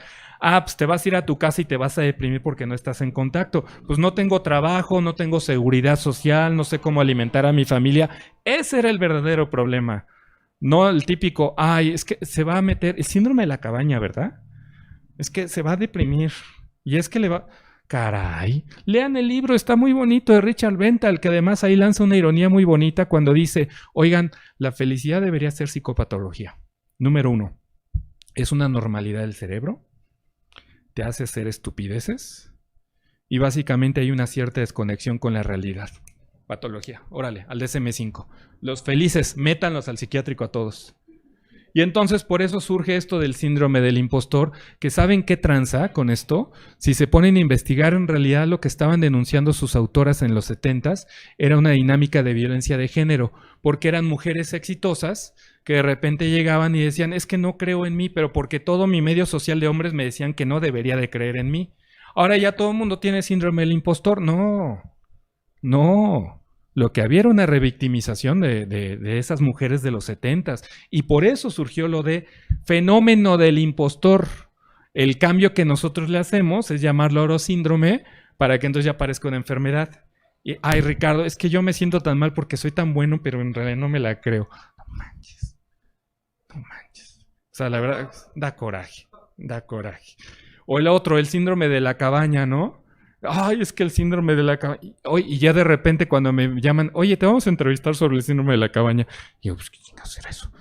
pues te vas a ir a tu casa y te vas a deprimir porque no estás en contacto. Pues no tengo trabajo, no tengo seguridad social, no sé cómo alimentar a mi familia. Ese era el verdadero problema. No el típico, es que se va a meter, el síndrome de la cabaña, ¿verdad? Es que se va a deprimir. Y es que le va... Caray, lean el libro, está muy bonito, de Richard Bentham, que además ahí lanza una ironía muy bonita cuando dice, oigan, la felicidad debería ser psicopatología. Número 1, es una normalidad del cerebro, te hace hacer estupideces y básicamente hay una cierta desconexión con la realidad. Patología, órale, al DSM-5. Los felices, métanlos al psiquiátrico a todos. Y entonces por eso surge esto del síndrome del impostor, que ¿saben qué tranza con esto? Si se ponen a investigar, en realidad lo que estaban denunciando sus autoras en los 70s era una dinámica de violencia de género, porque eran mujeres exitosas que de repente llegaban y decían, es que no creo en mí, pero porque todo mi medio social de hombres me decían que no debería de creer en mí. Ahora ya todo el mundo tiene síndrome del impostor. No. Lo que había era una revictimización de esas mujeres de los 70s. Y por eso surgió lo de fenómeno del impostor. El cambio que nosotros le hacemos es llamarlo ahora síndrome para que entonces ya parezca una enfermedad. Y, Ricardo, es que yo me siento tan mal porque soy tan bueno, pero en realidad no me la creo. No manches. O sea, la verdad, da coraje. O el otro, el síndrome de la cabaña, ¿no? Es que el síndrome de la cabaña. Y ya de repente cuando me llaman, oye, te vamos a entrevistar sobre el síndrome de la cabaña. Y yo, pues, ¿qué chingados será eso?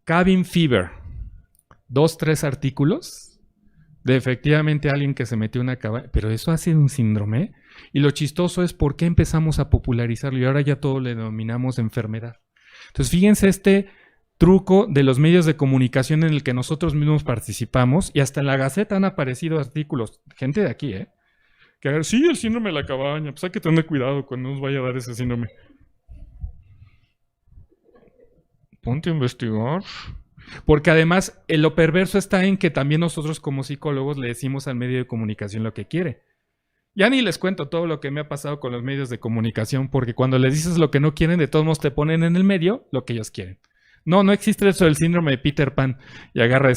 Cabin fever. 2-3 artículos de efectivamente alguien que se metió en una cabaña. Pero eso ha sido un síndrome. Y lo chistoso es por qué empezamos a popularizarlo y ahora ya todo le denominamos enfermedad. Entonces, fíjense este truco de los medios de comunicación en el que nosotros mismos participamos y hasta en la Gaceta han aparecido artículos. Gente de aquí, que a ver, sí, el síndrome de la cabaña, pues hay que tener cuidado cuando nos vaya a dar ese síndrome. Ponte a investigar. Porque además, lo perverso está en que también nosotros como psicólogos le decimos al medio de comunicación lo que quiere. Ya ni les cuento todo lo que me ha pasado con los medios de comunicación, porque cuando les dices lo que no quieren, de todos modos te ponen en el medio lo que ellos quieren. No existe eso del síndrome de Peter Pan. Y agarra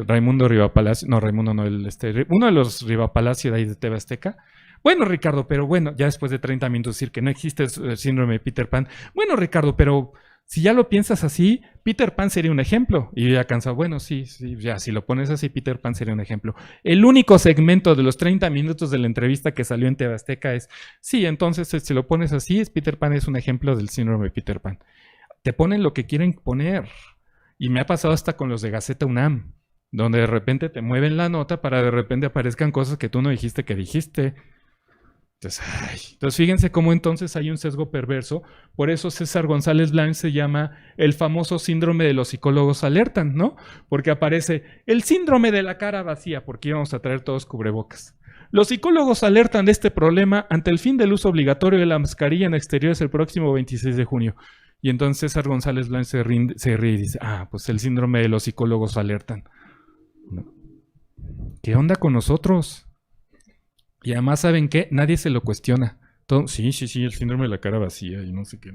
Raimundo Rivapalacio, uno de los Rivapalacio de ahí de TV Azteca. Bueno, Ricardo, pero bueno, ya después de 30 minutos decir que no existe el síndrome de Peter Pan. Bueno, Ricardo, pero si ya lo piensas así, Peter Pan sería un ejemplo. Y yo ya cansado, bueno, sí, ya, si lo pones así, Peter Pan sería un ejemplo. El único segmento de los 30 minutos de la entrevista que salió en TV Azteca es, sí, entonces si lo pones así, Peter Pan es un ejemplo del síndrome de Peter Pan. Te ponen lo que quieren poner. Y me ha pasado hasta con los de Gaceta UNAM, donde de repente te mueven la nota para de repente aparezcan cosas que tú no dijiste que dijiste. Entonces fíjense cómo entonces hay un sesgo perverso. Por eso César González Blanch se llama el famoso síndrome de los psicólogos alertan, ¿no? Porque aparece el síndrome de la cara vacía, porque íbamos a traer todos cubrebocas. Los psicólogos alertan de este problema ante el fin del uso obligatorio de la mascarilla en exteriores el próximo 26 de junio. Y entonces César González Blanch se ríe y dice, pues el síndrome de los psicólogos alertan. ¿Qué onda con nosotros? Y además, ¿saben qué? Nadie se lo cuestiona. Sí, el síndrome de la cara vacía y no sé qué.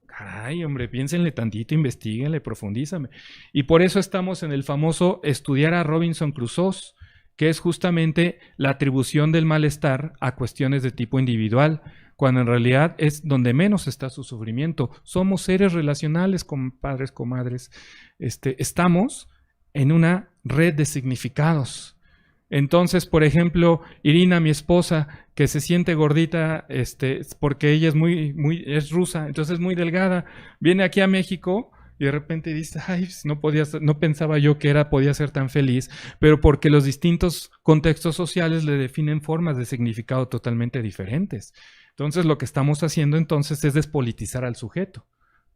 Caray, hombre, piénsenle tantito, investiguenle, profundízame. Y por eso estamos en el famoso estudiar a Robinson Crusoe, que es justamente la atribución del malestar a cuestiones de tipo individual, cuando en realidad es donde menos está su sufrimiento. Somos seres relacionales, compadres, comadres. Estamos en una red de significados. Entonces, por ejemplo, Irina, mi esposa, que se siente gordita, porque ella es rusa, entonces es muy delgada, viene aquí a México y de repente dice, ay, no pensaba yo que podía ser tan feliz, pero porque los distintos contextos sociales le definen formas de significado totalmente diferentes. Entonces, lo que estamos haciendo entonces es despolitizar al sujeto,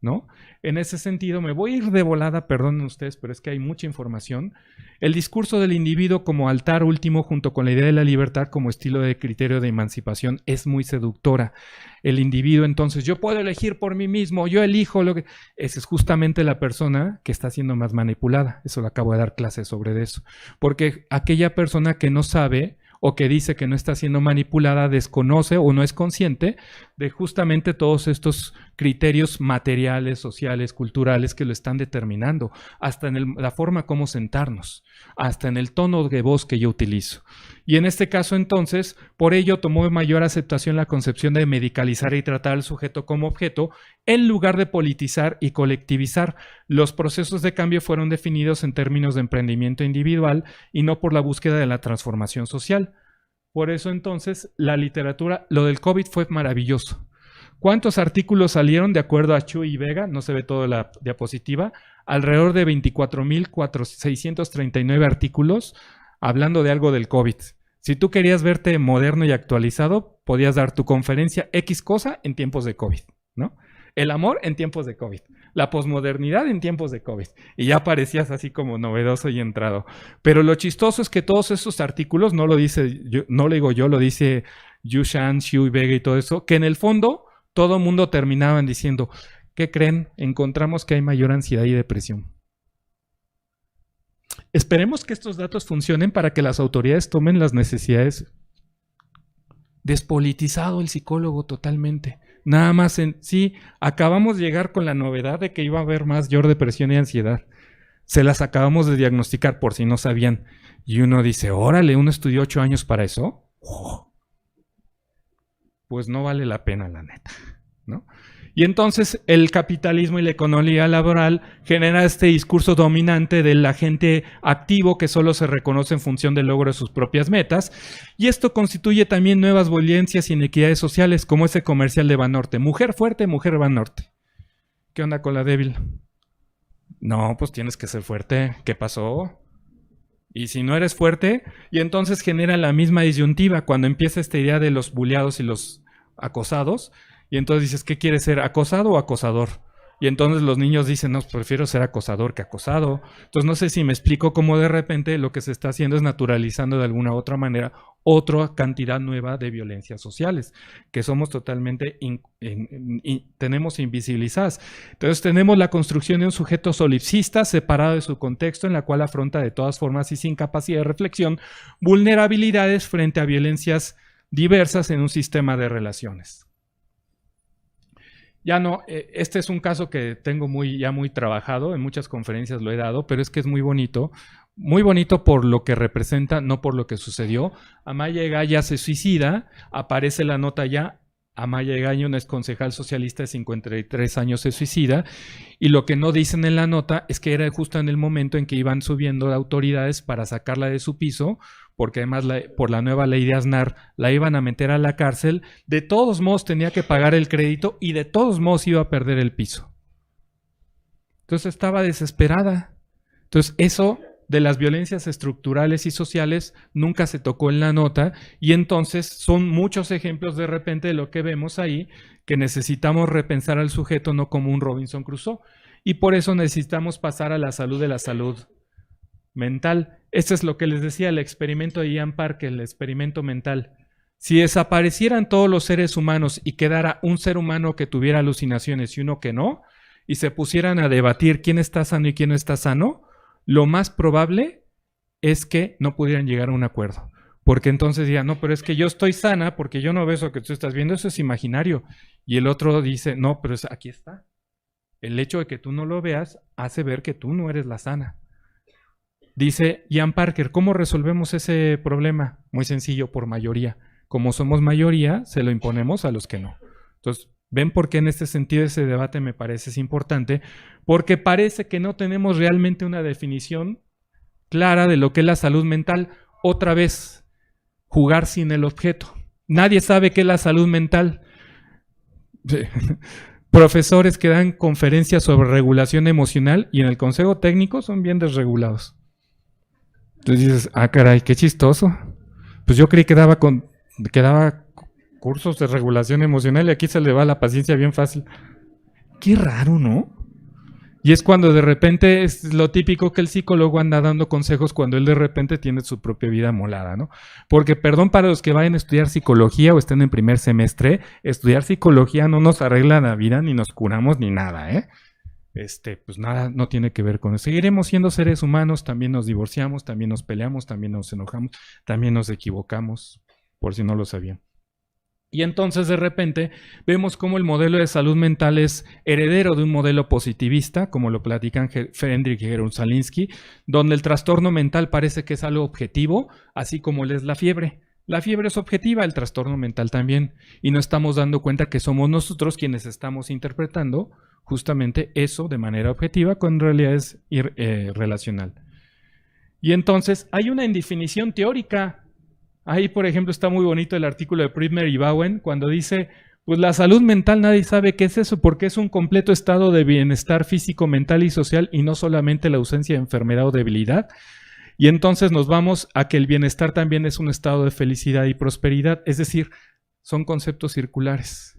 ¿no? En ese sentido, me voy a ir de volada, perdonen ustedes, pero es que hay mucha información. El discurso del individuo como altar último junto con la idea de la libertad como estilo de criterio de emancipación es muy seductora. El individuo, entonces, yo puedo elegir por mí mismo, yo elijo lo que... Esa es justamente la persona que está siendo más manipulada. Eso le acabo de dar clases sobre eso. Porque aquella persona que no sabe o que dice que no está siendo manipulada, desconoce o no es consciente de justamente todos estos criterios materiales, sociales, culturales que lo están determinando, hasta en la forma como sentarnos, hasta en el tono de voz que yo utilizo. Y en este caso entonces, por ello tomó mayor aceptación la concepción de medicalizar y tratar al sujeto como objeto, en lugar de politizar y colectivizar. Los procesos de cambio fueron definidos en términos de emprendimiento individual y no por la búsqueda de la transformación social. Por eso entonces la literatura, lo del COVID fue maravilloso. ¿Cuántos artículos salieron de acuerdo a Chuy y Vega? No se ve toda la diapositiva. Alrededor de 24,639 artículos hablando de algo del COVID. Si tú querías verte moderno y actualizado, podías dar tu conferencia X cosa en tiempos de COVID, ¿no? El amor en tiempos de COVID, la posmodernidad en tiempos de COVID. Y ya parecías así como novedoso y entrado. Pero lo chistoso es que todos esos artículos, no lo digo yo, lo dice Yu Shan, Xu y Vega y todo eso, que en el fondo todo el mundo terminaban diciendo, ¿qué creen? Encontramos que hay mayor ansiedad y depresión. Esperemos que estos datos funcionen para que las autoridades tomen las necesidades. Despolitizado el psicólogo totalmente. Nada más sí, acabamos de llegar con la novedad de que iba a haber mayor depresión y ansiedad. Se las acabamos de diagnosticar por si no sabían. Y uno dice, órale, uno estudió 8 años para eso. Pues no vale la pena, la neta, ¿no? Y entonces el capitalismo y la economía laboral genera este discurso dominante del agente activo que solo se reconoce en función del logro de sus propias metas. Y esto constituye también nuevas violencias y inequidades sociales, como ese comercial de Banorte. Mujer fuerte, mujer Banorte. ¿Qué onda con la débil? No, pues tienes que ser fuerte. ¿Qué pasó? Y si no eres fuerte, y entonces genera la misma disyuntiva cuando empieza esta idea de los buleados y los acosados. Y entonces dices, ¿qué quieres ser? ¿Acosado o acosador? Y entonces los niños dicen, no, prefiero ser acosador que acosado. Entonces no sé si me explico cómo de repente lo que se está haciendo es naturalizando de alguna u otra manera otra cantidad nueva de violencias sociales, que somos totalmente, tenemos invisibilizadas. Entonces tenemos la construcción de un sujeto solipsista separado de su contexto, en la cual afronta de todas formas y sin capacidad de reflexión vulnerabilidades frente a violencias diversas en un sistema de relaciones. Ya no, este es un caso que tengo ya muy trabajado, en muchas conferencias lo he dado, pero es que es muy bonito por lo que representa, no por lo que sucedió. Amaya Egaya se suicida, aparece la nota ya, Amaya Egaya, una exconcejal socialista de 53 años, se suicida, y lo que no dicen en la nota es que era justo en el momento en que iban subiendo autoridades para sacarla de su piso, porque además por la nueva ley de Aznar la iban a meter a la cárcel. De todos modos tenía que pagar el crédito y de todos modos iba a perder el piso. Entonces estaba desesperada. Entonces eso de las violencias estructurales y sociales nunca se tocó en la nota, y entonces son muchos ejemplos de repente de lo que vemos ahí, que necesitamos repensar al sujeto no como un Robinson Crusoe, y por eso necesitamos pasar a la salud de la salud mental. Esto es lo que les decía, el experimento de Ian Parker, el experimento mental. Si desaparecieran todos los seres humanos y quedara un ser humano que tuviera alucinaciones y uno que no, y se pusieran a debatir quién está sano y quién no está sano, lo más probable es que no pudieran llegar a un acuerdo. Porque entonces dirían, no, pero es que yo estoy sana porque yo no veo eso que tú estás viendo, eso es imaginario. Y el otro dice, no, pero aquí está. El hecho de que tú no lo veas hace ver que tú no eres la sana. Dice Ian Parker, ¿cómo resolvemos ese problema? Muy sencillo, por mayoría. Como somos mayoría, se lo imponemos a los que no. Entonces, ¿ven por qué en este sentido ese debate me parece importante? Porque parece que no tenemos realmente una definición clara de lo que es la salud mental. Otra vez, jugar sin el objeto. Nadie sabe qué es la salud mental. Profesores que dan conferencias sobre regulación emocional y en el consejo técnico son bien desregulados. Entonces dices, ah, caray, qué chistoso. Pues yo creí que daba cursos de regulación emocional y aquí se le va la paciencia bien fácil. Qué raro, ¿no? Y es cuando de repente es lo típico que el psicólogo anda dando consejos cuando él de repente tiene su propia vida amolada, ¿no? Porque, perdón para los que vayan a estudiar psicología o estén en primer semestre, estudiar psicología no nos arregla la vida, ni nos curamos, ni nada, ¿eh? Pues nada, no tiene que ver con eso. Seguiremos siendo seres humanos, también nos divorciamos, también nos peleamos, también nos enojamos, también nos equivocamos, por si no lo sabían. Y entonces de repente vemos cómo el modelo de salud mental es heredero de un modelo positivista, como lo platican Friedrich y Jerusalimsky, donde el trastorno mental parece que es algo objetivo, así como es la fiebre. La fiebre es objetiva, el trastorno mental también, y no estamos dando cuenta que somos nosotros quienes estamos interpretando justamente eso de manera objetiva, cuando en realidad es relacional. Y entonces hay una indefinición teórica. Ahí, por ejemplo, está muy bonito el artículo de Primer y Bowen, cuando dice, pues la salud mental nadie sabe qué es eso, porque es un completo estado de bienestar físico, mental y social, y no solamente la ausencia de enfermedad o debilidad. Y entonces nos vamos a que el bienestar también es un estado de felicidad y prosperidad, es decir, son conceptos circulares.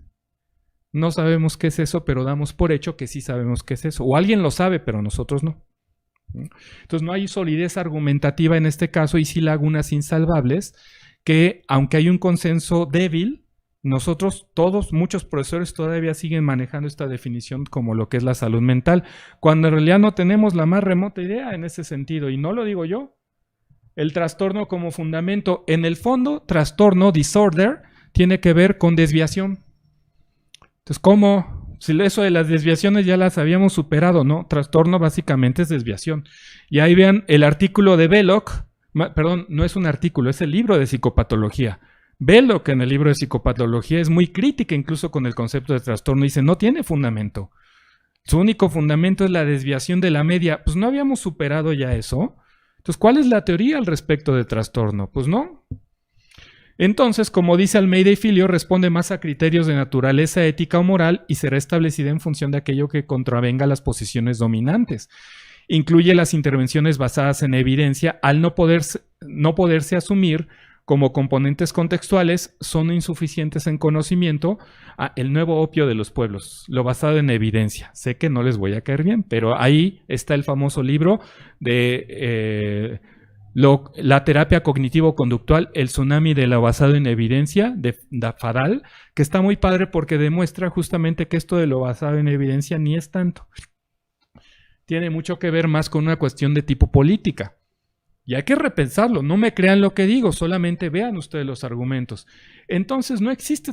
No sabemos qué es eso, pero damos por hecho que sí sabemos qué es eso. O alguien lo sabe, pero nosotros no. Entonces no hay solidez argumentativa en este caso y sí lagunas insalvables que, aunque hay un consenso débil, nosotros todos, muchos profesores todavía siguen manejando esta definición como lo que es la salud mental, cuando en realidad no tenemos la más remota idea en ese sentido, y no lo digo yo. El trastorno como fundamento, en el fondo, trastorno, disorder, tiene que ver con desviación. Entonces, ¿cómo? Si eso de las desviaciones ya las habíamos superado, ¿no? Trastorno básicamente es desviación. Y ahí vean el artículo de Belloc, perdón, no es un artículo, es el libro de psicopatología. Belloc en el libro de psicopatología es muy crítica incluso con el concepto de trastorno. Dice, no tiene fundamento. Su único fundamento es la desviación de la media. Pues no habíamos superado ya eso. Entonces, ¿cuál es la teoría al respecto de trastorno? Pues no. Entonces, como dice Almeida y Filio, responde más a criterios de naturaleza ética o moral y será establecida en función de aquello que contravenga las posiciones dominantes. Incluye las intervenciones basadas en evidencia al no poderse asumir como componentes contextuales, son insuficientes en conocimiento, el nuevo opio de los pueblos, lo basado en evidencia. Sé que no les voy a caer bien, pero ahí está el famoso libro de la terapia cognitivo-conductual, el tsunami de lo basado en evidencia, de Fadal, que está muy padre porque demuestra justamente que esto de lo basado en evidencia ni es tanto. Tiene mucho que ver más con una cuestión de tipo política. Y hay que repensarlo, no me crean lo que digo, solamente vean ustedes los argumentos. Entonces no existe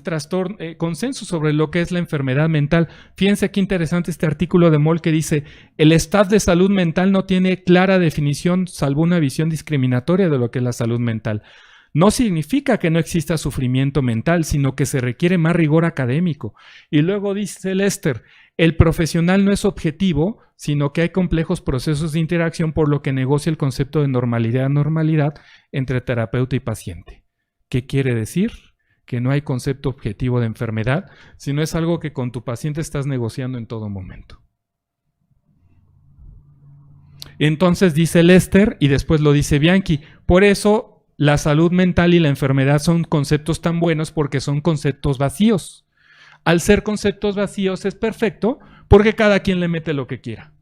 consenso sobre lo que es la enfermedad mental. Fíjense qué interesante este artículo de Moll que dice, el staff de salud mental no tiene clara definición salvo una visión discriminatoria de lo que es la salud mental. No significa que no exista sufrimiento mental, sino que se requiere más rigor académico. Y luego dice Lester, el profesional no es objetivo, sino que hay complejos procesos de interacción por lo que negocia el concepto de normalidad entre terapeuta y paciente. ¿Qué quiere decir? Que no hay concepto objetivo de enfermedad, sino es algo que con tu paciente estás negociando en todo momento. Entonces dice Lester y después lo dice Bianchi, por eso la salud mental y la enfermedad son conceptos tan buenos porque son conceptos vacíos. Al ser conceptos vacíos es perfecto porque cada quien le mete lo que quiera,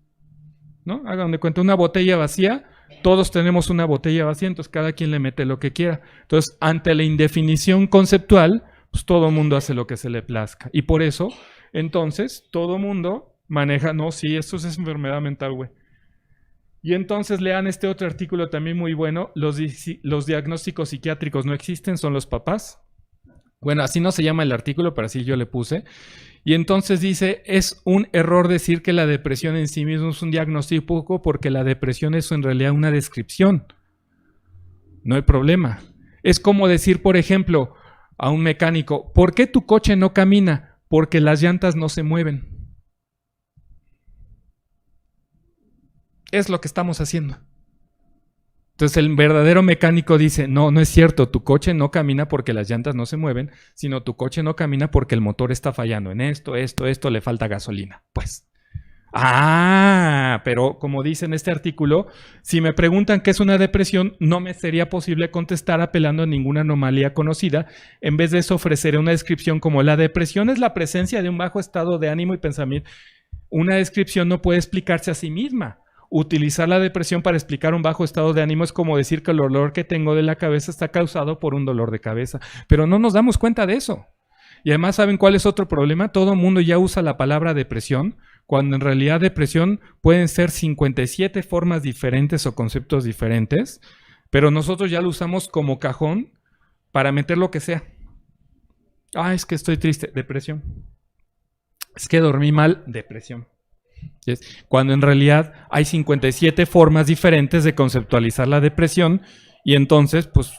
¿no? Hagan de cuenta, una botella vacía, todos tenemos una botella vacía, entonces cada quien le mete lo que quiera. Entonces, ante la indefinición conceptual, pues todo mundo hace lo que se le plazca. Y por eso, entonces, todo mundo maneja, no, sí, esto es enfermedad mental, güey. Y entonces lean este otro artículo también muy bueno, los diagnósticos psiquiátricos no existen, son los papás. Bueno, así no se llama el artículo, pero así yo le puse. Y entonces dice, es un error decir que la depresión en sí mismo es un diagnóstico porque la depresión es en realidad una descripción. No hay problema. Es como decir, por ejemplo, a un mecánico, ¿por qué tu coche no camina? Porque las llantas no se mueven. Es lo que estamos haciendo. Entonces el verdadero mecánico dice, no, no es cierto, tu coche no camina porque las llantas no se mueven, sino tu coche no camina porque el motor está fallando en esto, le falta gasolina. Pues, pero como dice en este artículo, si me preguntan qué es una depresión, no me sería posible contestar apelando a ninguna anomalía conocida. En vez de eso, ofreceré una descripción como la depresión es la presencia de un bajo estado de ánimo y pensamiento. Una descripción no puede explicarse a sí misma. Utilizar la depresión para explicar un bajo estado de ánimo es como decir que el dolor que tengo de la cabeza está causado por un dolor de cabeza. Pero no nos damos cuenta de eso. Y además, ¿saben cuál es otro problema? Todo el mundo ya usa la palabra depresión, cuando en realidad depresión pueden ser 57 formas diferentes o conceptos diferentes, pero nosotros ya lo usamos como cajón para meter lo que sea. Es que estoy triste, depresión. Es que dormí mal, depresión. Cuando en realidad hay 57 formas diferentes de conceptualizar la depresión y entonces, pues,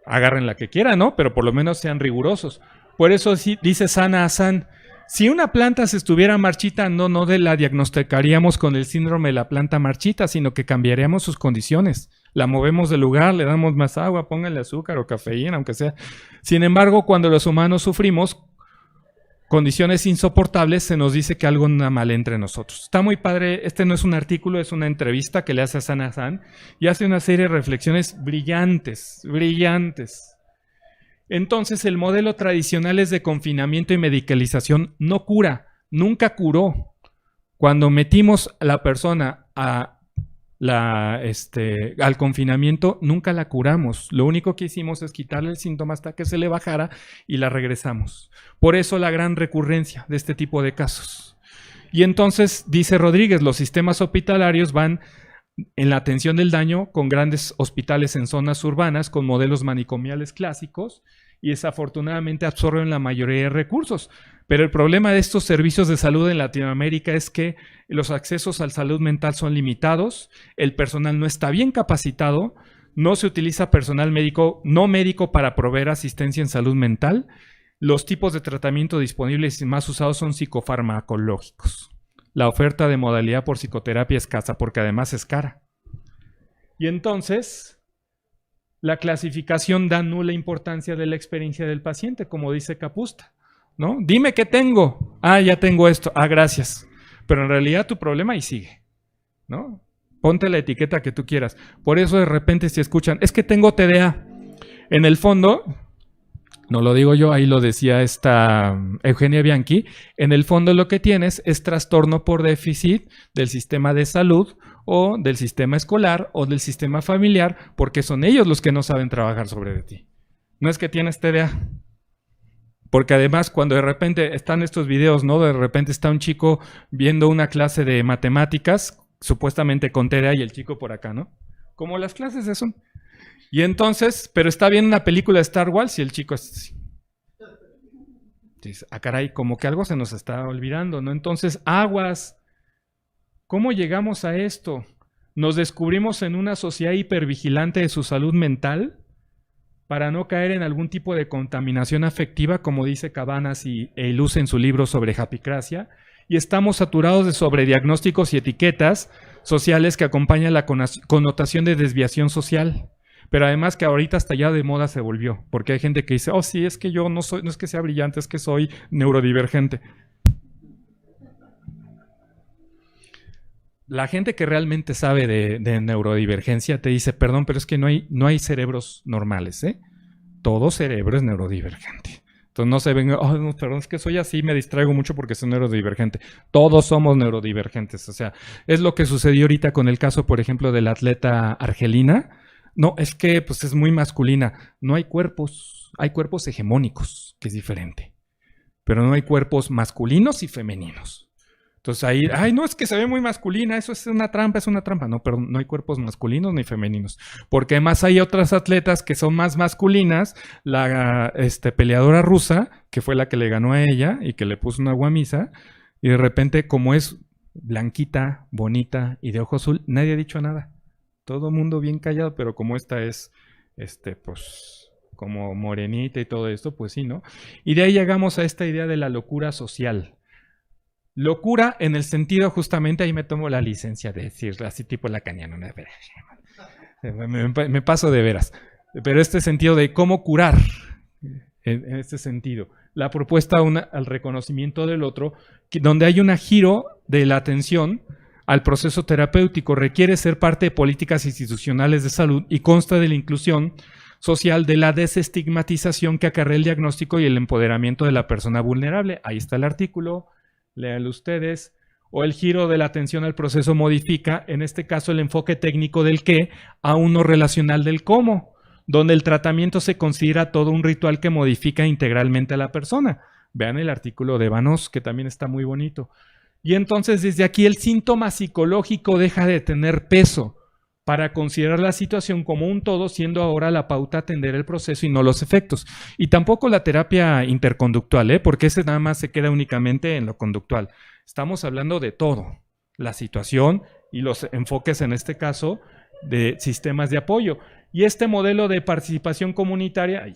agarren la que quieran, ¿no? Pero por lo menos sean rigurosos. Por eso sí, dice Sana Hassan, si una planta se estuviera marchita, no la diagnosticaríamos con el síndrome de la planta marchita, sino que cambiaríamos sus condiciones. La movemos del lugar, le damos más agua, pónganle azúcar o cafeína, aunque sea. Sin embargo, cuando los humanos sufrimos condiciones insoportables, se nos dice que algo anda mal entre nosotros. Está muy padre, este no es un artículo, es una entrevista que le hace a Sana Hassan y hace una serie de reflexiones brillantes, brillantes. Entonces, el modelo tradicional es de confinamiento y medicalización, no cura, nunca curó. Cuando metimos a la persona al confinamiento, nunca la curamos. Lo único que hicimos es quitarle el síntoma hasta que se le bajara y la regresamos. Por eso la gran recurrencia de este tipo de casos. Y entonces, dice Rodríguez, los sistemas hospitalarios van en la atención del daño con grandes hospitales en zonas urbanas, con modelos manicomiales clásicos, y desafortunadamente absorben la mayoría de recursos. Pero el problema de estos servicios de salud en Latinoamérica es que los accesos a la salud mental son limitados, el personal no está bien capacitado, no se utiliza personal médico, no médico para proveer asistencia en salud mental, los tipos de tratamiento disponibles y más usados son psicofarmacológicos. La oferta de modalidad por psicoterapia es escasa porque además es cara. Y entonces, la clasificación da nula importancia de la experiencia del paciente, como dice Capusta, ¿no? Dime qué tengo. Ya tengo esto. Gracias. Pero en realidad tu problema ahí sigue, ¿no? Ponte la etiqueta que tú quieras. Por eso de repente si escuchan, es que tengo TDA. En el fondo, no lo digo yo, ahí lo decía esta Eugenia Bianchi, en el fondo lo que tienes es trastorno por déficit del sistema de salud o del sistema escolar o del sistema familiar, porque son ellos los que no saben trabajar sobre ti. No es que tienes TDA. Porque además cuando de repente están estos videos, ¿no? De repente está un chico viendo una clase de matemáticas, supuestamente con TDA y el chico por acá, ¿no? Como las clases de son. Y entonces, pero está viendo una película de Star Wars y el chico es así. Dice, caray, como que algo se nos está olvidando, ¿no? Entonces, aguas. ¿Cómo llegamos a esto? ¿Nos descubrimos en una sociedad hipervigilante de su salud mental para no caer en algún tipo de contaminación afectiva, como dice Cabanas e ilusa en su libro sobre japicracia? Y estamos saturados de sobrediagnósticos y etiquetas sociales que acompañan la connotación de desviación social. Pero además que ahorita hasta ya de moda se volvió, porque hay gente que dice, sí, es que yo no es que sea brillante, es que soy neurodivergente. La gente que realmente sabe de neurodivergencia te dice, perdón, pero es que no hay cerebros normales, ¿eh? Todo cerebro es neurodivergente. Entonces no se ven, no, perdón, es que soy así, me distraigo mucho porque soy neurodivergente. Todos somos neurodivergentes. O sea, es lo que sucedió ahorita con el caso, por ejemplo, de la atleta argelina. No, es que pues es muy masculina. No hay cuerpos hegemónicos, que es diferente. Pero no hay cuerpos masculinos y femeninos. Entonces ahí, ay, no, es que se ve muy masculina, eso es una trampa, es una trampa. No, pero no hay cuerpos masculinos ni femeninos. Porque además hay otras atletas que son más masculinas. La peleadora rusa, que fue la que le ganó a ella y que le puso una guamisa, y de repente, como es blanquita, bonita y de ojo azul, nadie ha dicho nada. Todo el mundo bien callado, pero como esta es, pues, como morenita y todo esto, pues sí, ¿no? Y de ahí llegamos a esta idea de la locura social. Locura en el sentido, justamente, ahí me tomo la licencia de decirlo así tipo lacaniano, ¿no? Me paso de veras. Pero este sentido de cómo curar, en este sentido. La propuesta al reconocimiento del otro, donde hay un giro de la atención al proceso terapéutico, requiere ser parte de políticas institucionales de salud y consta de la inclusión social de la desestigmatización que acarrea el diagnóstico y el empoderamiento de la persona vulnerable. Ahí está el artículo, léanlo ustedes. O el giro de la atención al proceso modifica, en este caso, el enfoque técnico del qué a uno relacional del cómo, donde el tratamiento se considera todo un ritual que modifica integralmente a la persona. Vean el artículo de Vanos, que también está muy bonito. Y entonces, desde aquí, el síntoma psicológico deja de tener peso para considerar la situación como un todo, siendo ahora la pauta atender el proceso y no los efectos. Y tampoco la terapia interconductual, porque ese nada más se queda únicamente en lo conductual. Estamos hablando de todo, la situación y los enfoques, en este caso, de sistemas de apoyo. Y este modelo de participación comunitaria,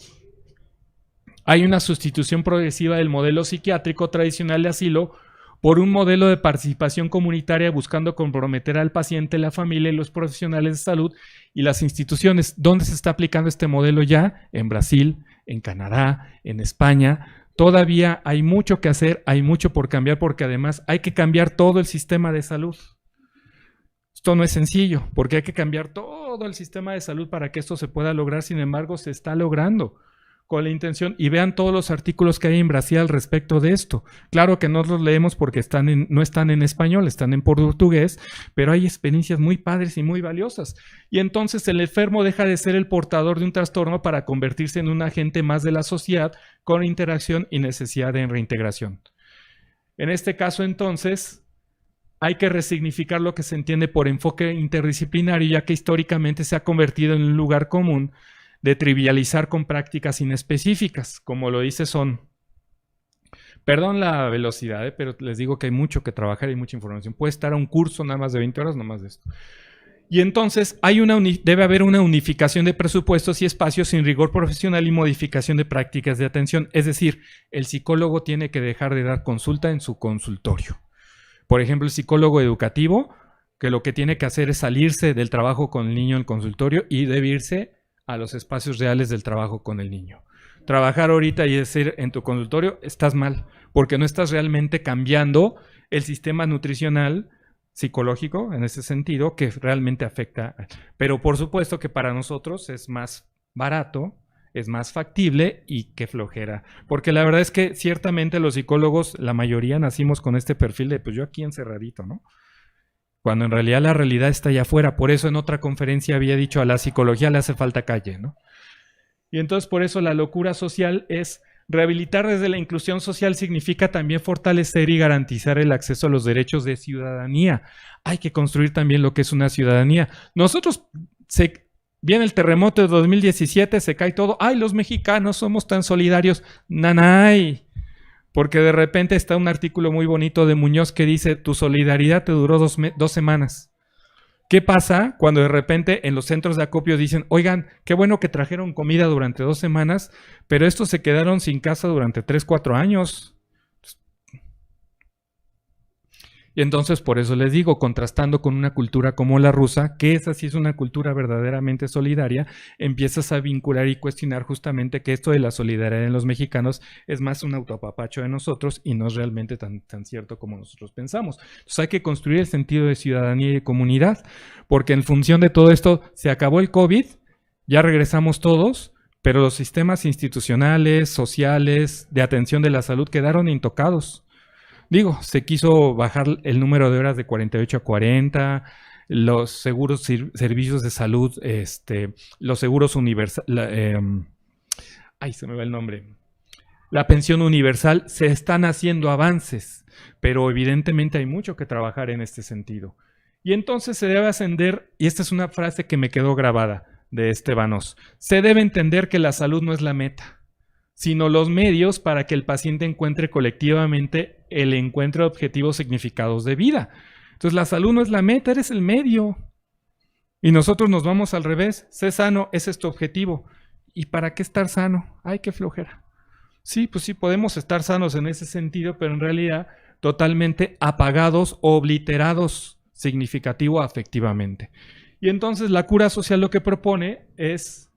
hay una sustitución progresiva del modelo psiquiátrico tradicional de asilo por un modelo de participación comunitaria buscando comprometer al paciente, la familia y los profesionales de salud y las instituciones. ¿Dónde se está aplicando este modelo ya? En Brasil, en Canadá, en España. Todavía hay mucho que hacer, hay mucho por cambiar, porque además hay que cambiar todo el sistema de salud. Esto no es sencillo, porque hay que cambiar todo el sistema de salud para que esto se pueda lograr. Sin embargo, se está logrando con la intención, y vean todos los artículos que hay en Brasil al respecto de esto. Claro que no los leemos porque no están en español, están en portugués, pero hay experiencias muy padres y muy valiosas. Y entonces el enfermo deja de ser el portador de un trastorno para convertirse en un agente más de la sociedad con interacción y necesidad de reintegración. En este caso, entonces, hay que resignificar lo que se entiende por enfoque interdisciplinario, ya que históricamente se ha convertido en un lugar común de trivializar con prácticas inespecíficas, como lo dice Son. Perdón la velocidad, pero les digo que hay mucho que trabajar y mucha información. Puede estar a un curso nada más de 20 horas, no más de esto. Y entonces debe haber una unificación de presupuestos y espacios sin rigor profesional y modificación de prácticas de atención. Es decir, el psicólogo tiene que dejar de dar consulta en su consultorio. Por ejemplo, el psicólogo educativo, que lo que tiene que hacer es salirse del trabajo con el niño en el consultorio y debe irse a los espacios reales del trabajo con el niño. Trabajar ahorita y decir en tu consultorio, estás mal, porque no estás realmente cambiando el sistema nutricional, psicológico, en ese sentido, que realmente afecta. Pero por supuesto que para nosotros es más barato, es más factible y qué flojera. Porque la verdad es que ciertamente los psicólogos, la mayoría nacimos con este perfil de, pues yo aquí encerradito, ¿no? Cuando en realidad la realidad está allá afuera. Por eso en otra conferencia había dicho, a la psicología le hace falta calle, ¿no? Y entonces por eso la locura social es rehabilitar desde la inclusión social, significa también fortalecer y garantizar el acceso a los derechos de ciudadanía. Hay que construir también lo que es una ciudadanía. Nosotros, viene el terremoto de 2017, se cae todo. ¡Ay, los mexicanos somos tan solidarios! ¡Nanay! Porque de repente está un artículo muy bonito de Muñoz que dice, tu solidaridad te duró 2 semanas. ¿Qué pasa cuando de repente en los centros de acopio dicen, oigan, qué bueno que trajeron comida durante 2 semanas, pero estos se quedaron sin casa durante 3, 4 años? Y entonces por eso les digo, contrastando con una cultura como la rusa, que esa sí es una cultura verdaderamente solidaria, empiezas a vincular y cuestionar justamente que esto de la solidaridad en los mexicanos es más un autoapapacho de nosotros y no es realmente tan cierto como nosotros pensamos. Entonces hay que construir el sentido de ciudadanía y de comunidad, porque en función de todo esto se acabó el COVID, ya regresamos todos, pero los sistemas institucionales, sociales, de atención de la salud quedaron intocados. Digo, se quiso bajar el número de horas de 48 a 40, los seguros servicios de salud, los seguros universales, ay, se me va el nombre, la pensión universal, se están haciendo avances, pero evidentemente hay mucho que trabajar en este sentido. Y entonces se debe ascender, y esta es una frase que me quedó grabada de Estebanos, se debe entender que la salud no es la meta, sino los medios para que el paciente encuentre colectivamente el encuentro de objetivos significados de vida. Entonces la salud no es la meta, eres el medio. Y nosotros nos vamos al revés, sé sano, ese es tu objetivo. ¿Y para qué estar sano? Ay, qué flojera. Sí, pues sí, podemos estar sanos en ese sentido, pero en realidad totalmente apagados o obliterados significativo afectivamente. Y entonces la cura social lo que propone es,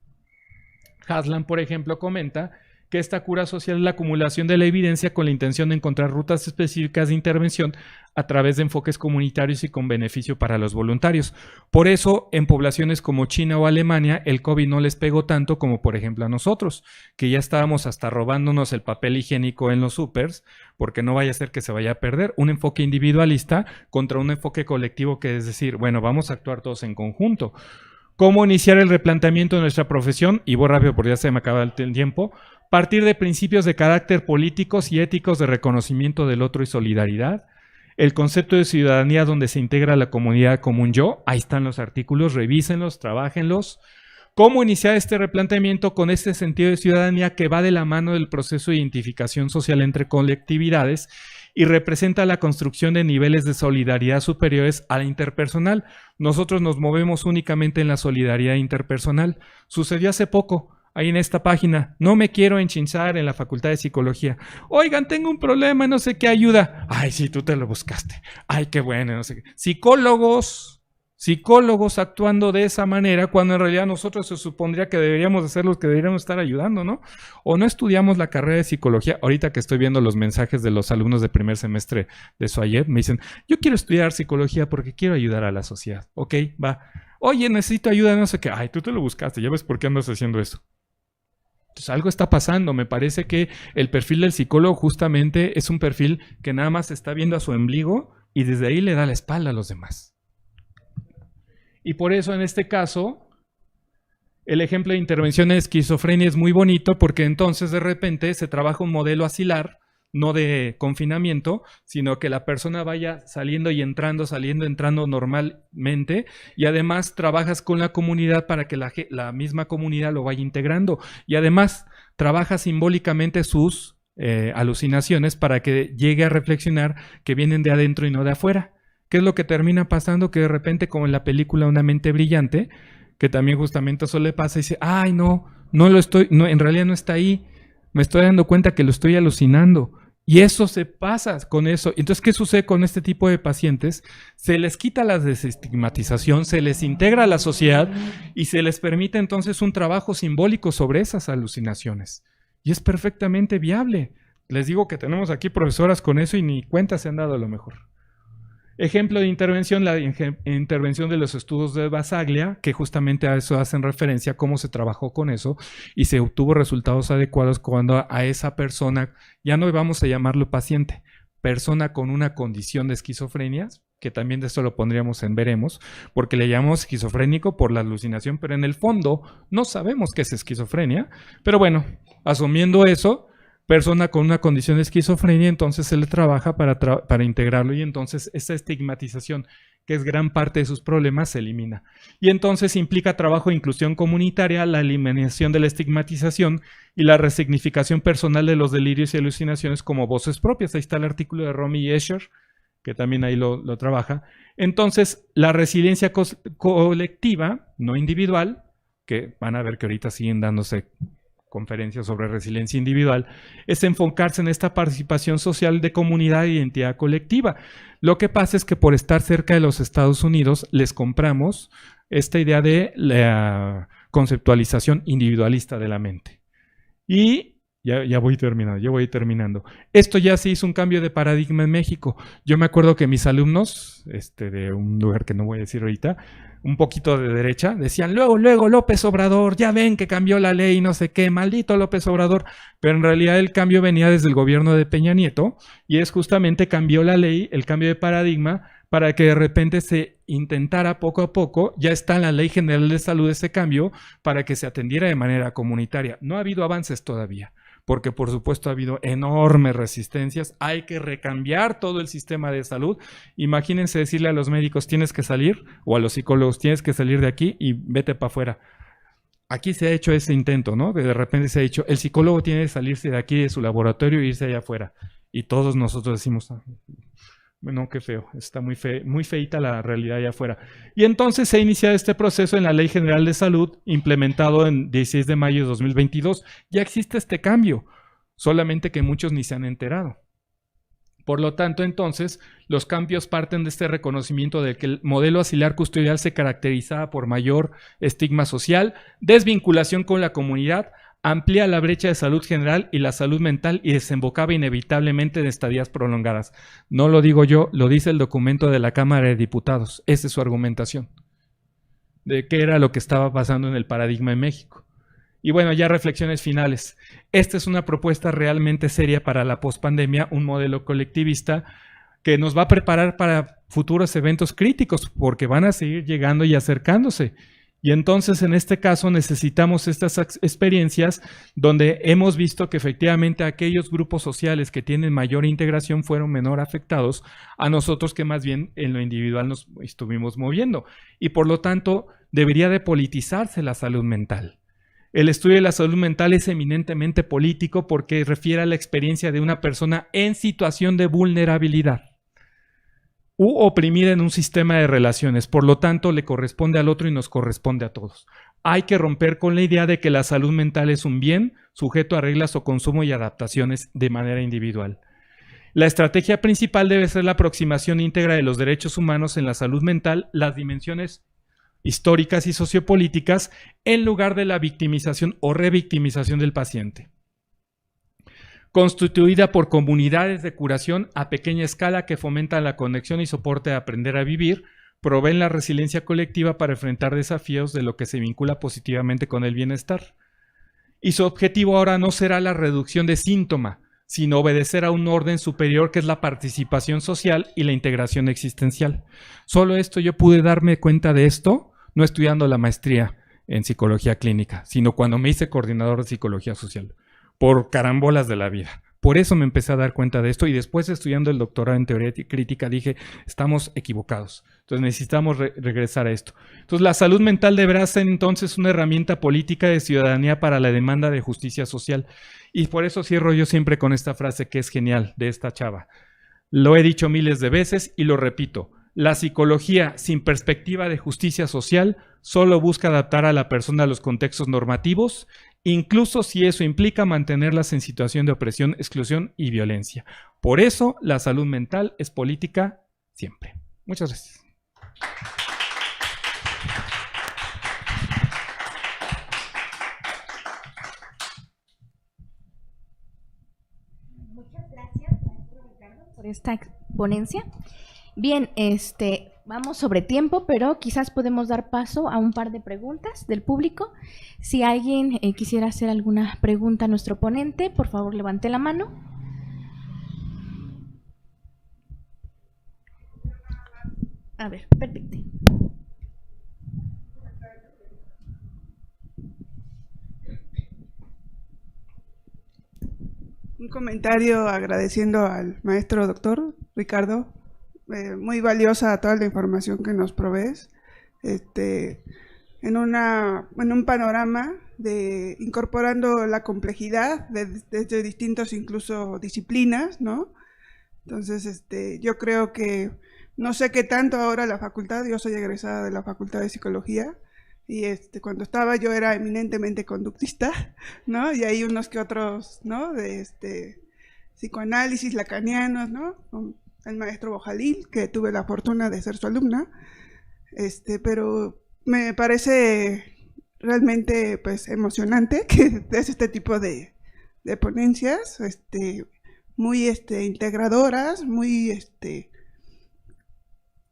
Haslam, por ejemplo, comenta que esta cura social es la acumulación de la evidencia con la intención de encontrar rutas específicas de intervención a través de enfoques comunitarios y con beneficio para los voluntarios. Por eso, en poblaciones como China o Alemania, el COVID no les pegó tanto como, por ejemplo, a nosotros, que ya estábamos hasta robándonos el papel higiénico en los supers, porque no vaya a ser que se vaya a perder. Un enfoque individualista contra un enfoque colectivo, que es decir, bueno, vamos a actuar todos en conjunto. ¿Cómo iniciar el replanteamiento de nuestra profesión? Y voy rápido porque ya se me acaba el tiempo. Partir de principios de carácter políticos y éticos de reconocimiento del otro y solidaridad. El concepto de ciudadanía donde se integra la comunidad como un yo. Ahí están los artículos, revísenlos, trabájenlos. ¿Cómo iniciar este replanteamiento con este sentido de ciudadanía que va de la mano del proceso de identificación social entre colectividades y representa la construcción de niveles de solidaridad superiores a la interpersonal? Nosotros nos movemos únicamente en la solidaridad interpersonal. Sucedió hace poco. Ahí en esta página, no me quiero enchinchar en la Facultad de Psicología. Oigan, tengo un problema, no sé qué ayuda. Ay, sí, tú te lo buscaste. Ay, qué bueno, no sé qué. Psicólogos actuando de esa manera, cuando en realidad nosotros se supondría que deberíamos de ser los que deberíamos estar ayudando, ¿no? O no estudiamos la carrera de psicología. Ahorita que estoy viendo los mensajes de los alumnos de primer semestre de SOAYEP, me dicen, yo quiero estudiar psicología porque quiero ayudar a la sociedad. Ok, va. Oye, necesito ayuda, no sé qué. Ay, tú te lo buscaste, ya ves por qué andas haciendo eso. Entonces, algo está pasando. Me parece que el perfil del psicólogo justamente es un perfil que nada más está viendo a su ombligo y desde ahí le da la espalda a los demás. Y por eso en este caso, el ejemplo de intervención en esquizofrenia es muy bonito porque entonces de repente se trabaja un modelo asilar, no de confinamiento, sino que la persona vaya saliendo y entrando, entrando normalmente, y además trabajas con la comunidad para que la misma comunidad lo vaya integrando, y además trabaja simbólicamente sus alucinaciones para que llegue a reflexionar que vienen de adentro y no de afuera. ¿Qué es lo que termina pasando? Que de repente, como en la película Una mente brillante, que también justamente eso le pasa, y dice, ay, no en realidad no está ahí, me estoy dando cuenta que lo estoy alucinando. Y eso se pasa con eso. Entonces, ¿qué sucede con este tipo de pacientes? Se les quita la desestigmatización, se les integra a la sociedad y se les permite entonces un trabajo simbólico sobre esas alucinaciones. Y es perfectamente viable. Les digo que tenemos aquí profesoras con eso y ni cuenta se han dado a lo mejor. Ejemplo de intervención, la intervención de los estudios de Basaglia, que justamente a eso hacen referencia, cómo se trabajó con eso y se obtuvo resultados adecuados cuando a esa persona, ya no vamos a llamarlo paciente, persona con una condición de esquizofrenia, que también de esto lo pondríamos en veremos, porque le llamamos esquizofrénico por la alucinación, pero en el fondo no sabemos qué es esquizofrenia, pero bueno, asumiendo eso, persona con una condición de esquizofrenia, entonces se le trabaja para integrarlo y entonces esa estigmatización, que es gran parte de sus problemas, se elimina. Y entonces implica trabajo de inclusión comunitaria, la eliminación de la estigmatización y la resignificación personal de los delirios y alucinaciones como voces propias. Ahí está el artículo de Romy Escher, que también ahí lo trabaja. Entonces, la resiliencia colectiva, no individual, que van a ver que ahorita siguen dándose conferencias sobre resiliencia individual, es enfocarse en esta participación social de comunidad e identidad colectiva. Lo que pasa es que por estar cerca de los Estados Unidos les compramos esta idea de la conceptualización individualista de la mente. Y ya voy terminando. Esto ya se hizo un cambio de paradigma en México. Yo me acuerdo que mis alumnos, de un lugar que no voy a decir ahorita, un poquito de derecha, decían, luego, López Obrador, ya ven que cambió la ley, no sé qué, maldito López Obrador. Pero en realidad el cambio venía desde el gobierno de Peña Nieto y es justamente cambió la ley, el cambio de paradigma, para que de repente se intentara poco a poco, ya está en la Ley General de Salud ese cambio, para que se atendiera de manera comunitaria. No ha habido avances todavía, porque por supuesto ha habido enormes resistencias. Hay que recambiar todo el sistema de salud. Imagínense decirle a los médicos tienes que salir, o a los psicólogos tienes que salir de aquí y vete para afuera. Aquí se ha hecho ese intento, ¿no? De repente se ha dicho, el psicólogo tiene que salirse de aquí de su laboratorio e irse allá afuera. Y todos nosotros decimos, bueno, qué feo, está muy feita la realidad allá afuera. Y entonces se ha iniciado este proceso en la Ley General de Salud, implementado en 16 de mayo de 2022. Ya existe este cambio, solamente que muchos ni se han enterado. Por lo tanto, entonces, los cambios parten de este reconocimiento de que el modelo auxiliar custodial se caracterizaba por mayor estigma social, desvinculación con la comunidad, amplía la brecha de salud general y la salud mental y desembocaba inevitablemente en estadías prolongadas. No lo digo yo, lo dice el documento de la Cámara de Diputados. Esa es su argumentación de qué era lo que estaba pasando en el paradigma en México. Y bueno, ya reflexiones finales. Esta es una propuesta realmente seria para la pospandemia, un modelo colectivista que nos va a preparar para futuros eventos críticos, porque van a seguir llegando y acercándose. Y entonces, en este caso, necesitamos estas experiencias donde hemos visto que efectivamente aquellos grupos sociales que tienen mayor integración fueron menor afectados a nosotros que más bien en lo individual nos estuvimos moviendo. Y por lo tanto, debería de politizarse la salud mental. El estudio de la salud mental es eminentemente político porque refiere a la experiencia de una persona en situación de vulnerabilidad u oprimida en un sistema de relaciones. Por lo tanto, le corresponde al otro y nos corresponde a todos. Hay que romper con la idea de que la salud mental es un bien sujeto a reglas o consumo y adaptaciones de manera individual. La estrategia principal debe ser la aproximación íntegra de los derechos humanos en la salud mental, las dimensiones históricas y sociopolíticas, en lugar de la victimización o revictimización del paciente. Constituida por comunidades de curación a pequeña escala que fomentan la conexión y soporte a aprender a vivir, proveen la resiliencia colectiva para enfrentar desafíos de lo que se vincula positivamente con el bienestar. Y su objetivo ahora no será la reducción de síntoma, sino obedecer a un orden superior que es la participación social y la integración existencial. Solo esto yo pude darme cuenta de esto, no estudiando la maestría en psicología clínica, sino cuando me hice coordinador de psicología social, por carambolas de la vida. Por eso me empecé a dar cuenta de esto y después estudiando el doctorado en teoría crítica dije, estamos equivocados. Entonces necesitamos regresar a esto. Entonces la salud mental deberá ser entonces una herramienta política de ciudadanía para la demanda de justicia social. Y por eso cierro yo siempre con esta frase que es genial de esta chava. Lo he dicho miles de veces y lo repito. La psicología sin perspectiva de justicia social solo busca adaptar a la persona a los contextos normativos, incluso si eso implica mantenerlas en situación de opresión, exclusión y violencia. Por eso la salud mental es política siempre. Muchas gracias. Muchas gracias, maestro Ricardo, por esta ponencia. Bien, vamos sobre tiempo, pero quizás podemos dar paso a un par de preguntas del público. Si alguien quisiera hacer alguna pregunta a nuestro ponente, por favor levante la mano. A ver, perfecto. Un comentario agradeciendo al maestro doctor Ricardo. Muy valiosa toda la información que nos provees, en un panorama de incorporando la complejidad desde distintos incluso disciplinas, ¿no? Entonces, yo creo que no sé qué tanto ahora la facultad, yo soy egresada de la Facultad de Psicología y cuando estaba yo era eminentemente conductista, ¿no? Y hay unos que otros, ¿no? De psicoanálisis lacanianos, ¿no? El maestro Bojalil, que tuve la fortuna de ser su alumna, pero me parece realmente pues emocionante que des este tipo de ponencias, muy integradoras, muy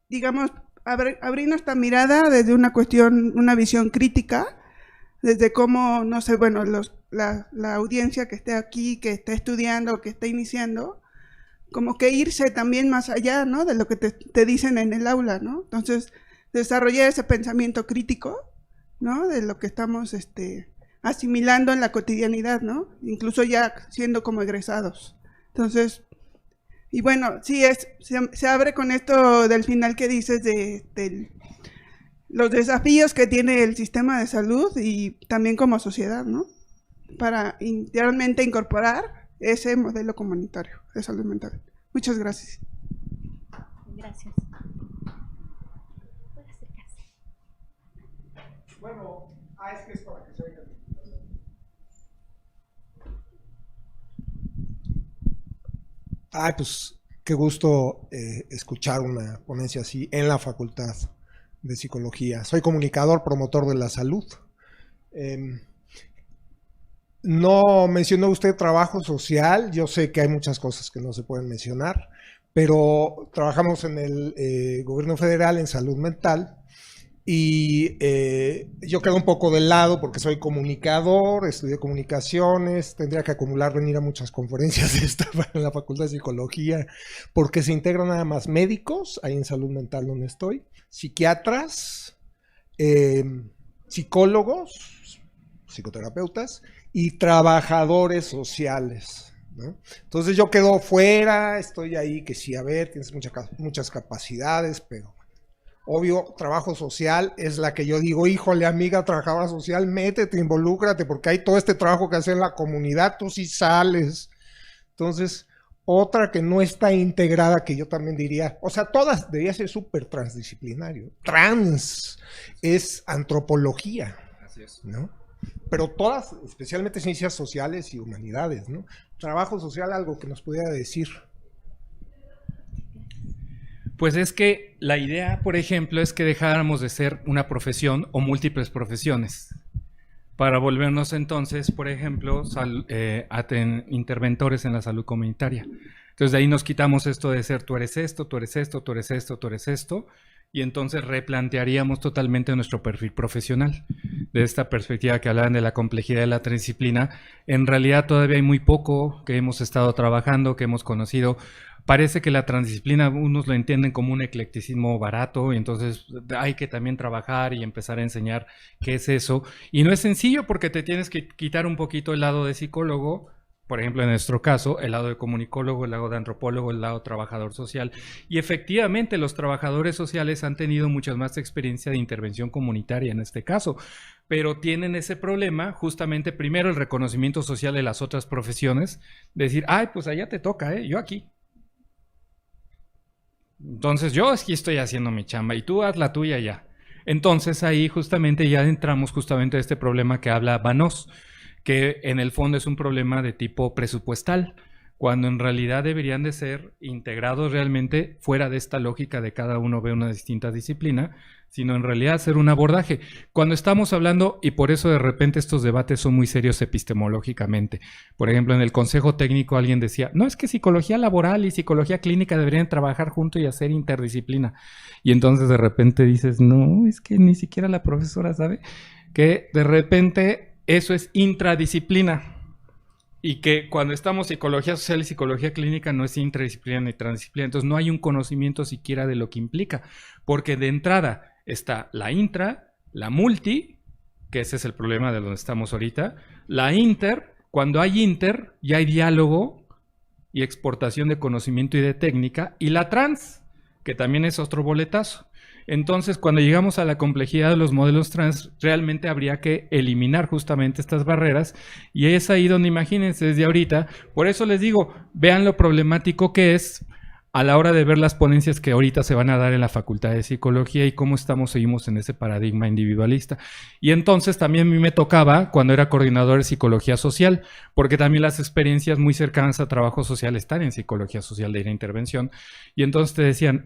digamos, abrir nuestra mirada desde una visión crítica, desde cómo, no sé, bueno, la audiencia que esté aquí, que esté estudiando, que esté iniciando, como que irse también más allá, ¿no? De lo que te dicen en el aula, ¿no? Entonces, desarrollar ese pensamiento crítico, ¿no? De lo que estamos asimilando en la cotidianidad, ¿no? Incluso ya siendo como egresados. Entonces, y bueno, sí, se abre con esto del final que dices de los desafíos que tiene el sistema de salud y también como sociedad, ¿no? Para realmente incorporar ese modelo comunitario de salud mental. Muchas gracias. Gracias. Bueno, es que es para que se oiga. Pues qué gusto escuchar una ponencia así en la Facultad de Psicología. Soy comunicador, promotor de la salud. No mencionó usted trabajo social. Yo sé que hay muchas cosas que no se pueden mencionar, pero trabajamos en el gobierno federal en salud mental. Y yo quedo un poco de lado porque soy comunicador, estudié comunicaciones, tendría que acumular, venir a muchas conferencias de esta en la Facultad de Psicología, porque se integran nada más médicos, ahí en salud mental donde estoy, psiquiatras, psicólogos, psicoterapeutas y trabajadores sociales, ¿no? Entonces yo quedo fuera, estoy ahí que sí, a ver, tienes muchas capacidades, pero obvio, trabajo social es la que yo digo, híjole, amiga, trabajadora social, métete, involúcrate, porque hay todo este trabajo que hace en la comunidad, tú sí sales. Entonces, otra que no está integrada, que yo también diría, o sea, todas debería ser súper transdisciplinario. Trans es antropología, así es, ¿no? Pero todas, especialmente ciencias sociales y humanidades, ¿no? Trabajo social, algo que nos pudiera decir. Pues es que la idea, por ejemplo, es que dejáramos de ser una profesión o múltiples profesiones para volvernos entonces, por ejemplo, interventores en la salud comunitaria. Entonces de ahí nos quitamos esto de ser tú eres esto, tú eres esto, tú eres esto, tú eres esto, y entonces replantearíamos totalmente nuestro perfil profesional. De esta perspectiva que hablaban de la complejidad de la transdisciplina, en realidad todavía hay muy poco que hemos estado trabajando, que hemos conocido. Parece que la transdisciplina unos lo entienden como un eclecticismo barato y entonces hay que también trabajar y empezar a enseñar qué es eso. Y no es sencillo porque te tienes que quitar un poquito el lado de psicólogo, por ejemplo en nuestro caso, el lado de comunicólogo, el lado de antropólogo, el lado trabajador social. Y efectivamente los trabajadores sociales han tenido mucha más experiencia de intervención comunitaria en este caso, pero tienen ese problema, justamente primero el reconocimiento social de las otras profesiones, decir, ay, pues allá te toca, yo aquí. Entonces yo aquí estoy haciendo mi chamba y tú haz la tuya ya. Entonces ahí justamente ya entramos justamente a este problema que habla Banós, que en el fondo es un problema de tipo presupuestal, cuando en realidad deberían de ser integrados realmente fuera de esta lógica de cada uno ve una distinta disciplina, sino en realidad hacer un abordaje. Cuando estamos hablando, y por eso de repente estos debates son muy serios epistemológicamente, por ejemplo en el Consejo Técnico alguien decía, no, es que psicología laboral y psicología clínica deberían trabajar juntos y hacer interdisciplina, y entonces de repente dices, no, es que ni siquiera la profesora sabe que de repente eso es intradisciplina. Y que cuando estamos psicología social y psicología clínica no es interdisciplina ni transdisciplina, entonces no hay un conocimiento siquiera de lo que implica, porque de entrada está la intra, la multi, que ese es el problema de donde estamos ahorita, la inter, cuando hay inter ya hay diálogo y exportación de conocimiento y de técnica, y la trans, que también es otro boletazo. Entonces, cuando llegamos a la complejidad de los modelos trans, realmente habría que eliminar justamente estas barreras y es ahí donde, imagínense, desde ahorita, por eso les digo, vean lo problemático que es a la hora de ver las ponencias que ahorita se van a dar en la Facultad de Psicología y cómo seguimos en ese paradigma individualista. Y entonces también a mí me tocaba, cuando era coordinador de Psicología Social, porque también las experiencias muy cercanas a trabajo social están en Psicología Social de la intervención, y entonces te decían,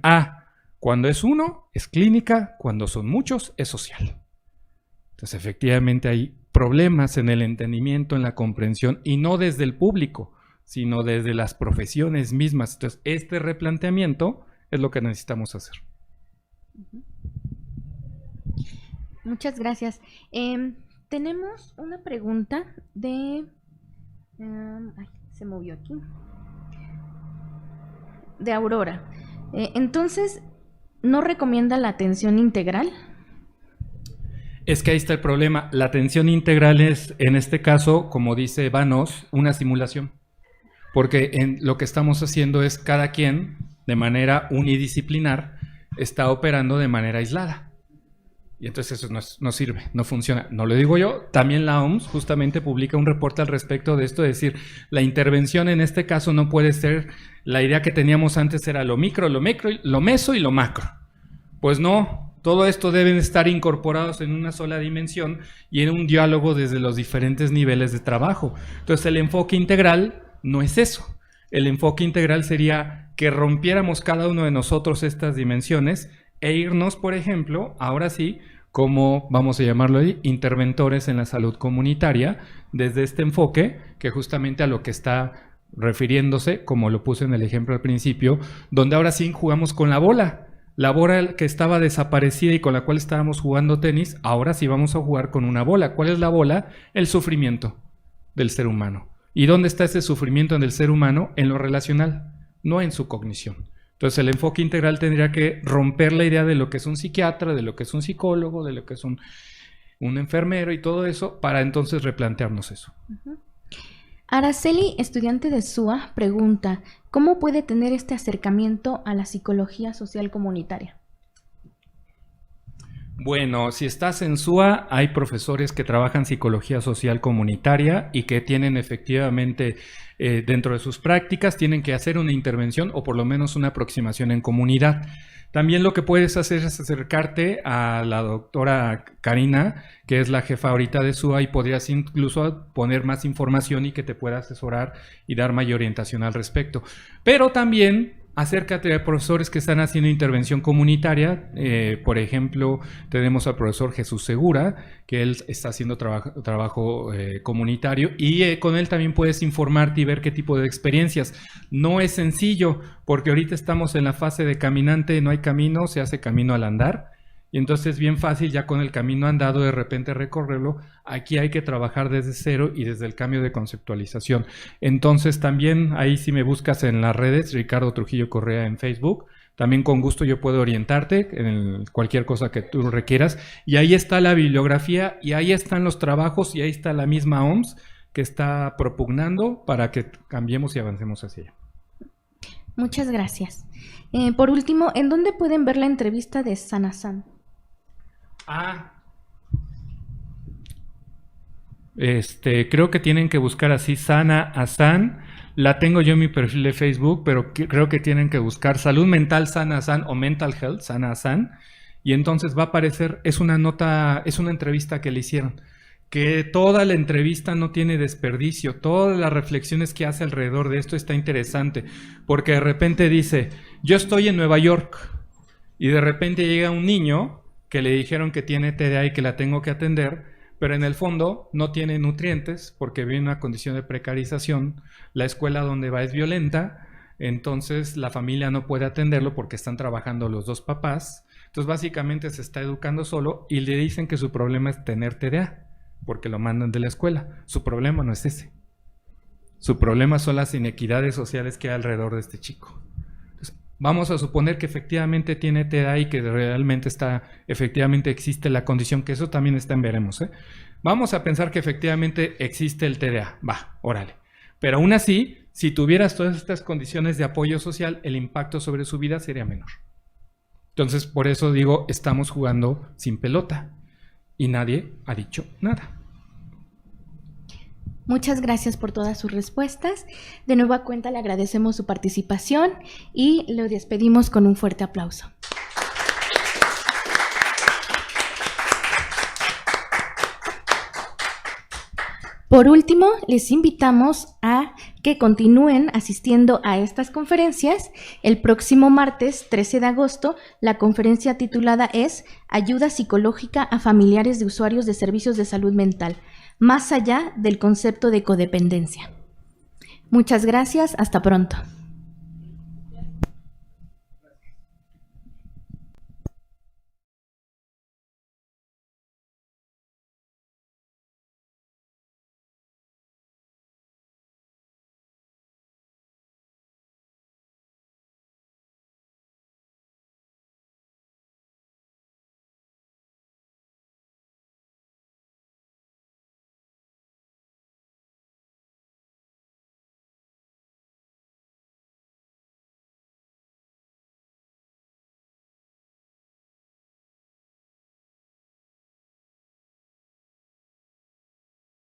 cuando es uno, es clínica, cuando son muchos, es social. Entonces, efectivamente, hay problemas en el entendimiento, en la comprensión, y no desde el público, sino desde las profesiones mismas. Entonces, este replanteamiento es lo que necesitamos hacer. Muchas gracias. Tenemos una pregunta de... se movió aquí. De Aurora. Entonces... ¿no recomienda la atención integral? Es que ahí está el problema. La atención integral es, en este caso, como dice Vanos, una simulación. Porque lo que estamos haciendo es cada quien, de manera unidisciplinar, está operando de manera aislada. Y entonces eso no sirve, no funciona. No lo digo yo, también la OMS justamente publica un reporte al respecto de esto, es decir, la intervención en este caso no puede ser, la idea que teníamos antes era lo micro, lo meso y lo macro. Pues no, todo esto deben estar incorporados en una sola dimensión y en un diálogo desde los diferentes niveles de trabajo. Entonces el enfoque integral no es eso. El enfoque integral sería que rompiéramos cada uno de nosotros estas dimensiones e irnos, por ejemplo, ahora sí, como vamos a llamarlo ahí, interventores en la salud comunitaria, desde este enfoque, que justamente a lo que está refiriéndose, como lo puse en el ejemplo al principio, donde ahora sí jugamos con la bola que estaba desaparecida y con la cual estábamos jugando tenis, ahora sí vamos a jugar con una bola. ¿Cuál es la bola? El sufrimiento del ser humano. ¿Y dónde está ese sufrimiento del ser humano? En lo relacional, no en su cognición. Entonces el enfoque integral tendría que romper la idea de lo que es un psiquiatra, de lo que es un psicólogo, de lo que es un enfermero y todo eso, para entonces replantearnos eso. Araceli, estudiante de SUA, pregunta, ¿cómo puede tener este acercamiento a la psicología social comunitaria? Bueno, si estás en SUA, hay profesores que trabajan psicología social comunitaria y que tienen efectivamente dentro de sus prácticas, tienen que hacer una intervención o por lo menos una aproximación en comunidad. También lo que puedes hacer es acercarte a la doctora Karina, que es la jefa ahorita de SUA, y podrías incluso poner más información y que te pueda asesorar y dar mayor orientación al respecto. Pero también acércate a profesores que están haciendo intervención comunitaria. Por ejemplo, tenemos al profesor Jesús Segura, que él está haciendo trabajo comunitario, y con él también puedes informarte y ver qué tipo de experiencias. No es sencillo, porque ahorita estamos en la fase de caminante, no hay camino, se hace camino al andar. Y entonces es bien fácil ya con el camino andado de repente recorrerlo. Aquí hay que trabajar desde cero y desde el cambio de conceptualización. Entonces también ahí si me buscas en las redes, Ricardo Trujillo Correa en Facebook, también con gusto yo puedo orientarte en cualquier cosa que tú requieras. Y ahí está la bibliografía y ahí están los trabajos y ahí está la misma OMS que está propugnando para que cambiemos y avancemos hacia allá. Muchas gracias. Por último, ¿en dónde pueden ver la entrevista de Sana-san? Creo que tienen que buscar así Sana Asan. La tengo yo en mi perfil de Facebook, pero creo que tienen que buscar Salud Mental Sana Asan o Mental Health Sana Asan. Y entonces va a aparecer, es una entrevista que le hicieron. Que toda la entrevista no tiene desperdicio, todas las reflexiones que hace alrededor de esto está interesante, porque de repente dice, yo estoy en Nueva York, y de repente llega un niño que le dijeron que tiene TDA y que la tengo que atender, pero en el fondo no tiene nutrientes porque vive en una condición de precarización, la escuela donde va es violenta, entonces la familia no puede atenderlo porque están trabajando los dos papás, entonces básicamente se está educando solo y le dicen que su problema es tener TDA, porque lo mandan de la escuela. Su problema no es ese. Su problema son las inequidades sociales que hay alrededor de este chico. Entonces, vamos a suponer que efectivamente tiene TDA y que realmente efectivamente existe la condición, que eso también está en veremos. Vamos a pensar que efectivamente existe el TDA. Va, órale. Pero aún así, si tuvieras todas estas condiciones de apoyo social, el impacto sobre su vida sería menor. Entonces, por eso digo, estamos jugando sin pelota. Y nadie ha dicho nada. Muchas gracias por todas sus respuestas. De nueva cuenta le agradecemos su participación y lo despedimos con un fuerte aplauso. Por último, les invitamos a que continúen asistiendo a estas conferencias. El próximo martes 13 de agosto, la conferencia titulada es Ayuda psicológica a familiares de usuarios de servicios de salud mental, más allá del concepto de codependencia. Muchas gracias, hasta pronto.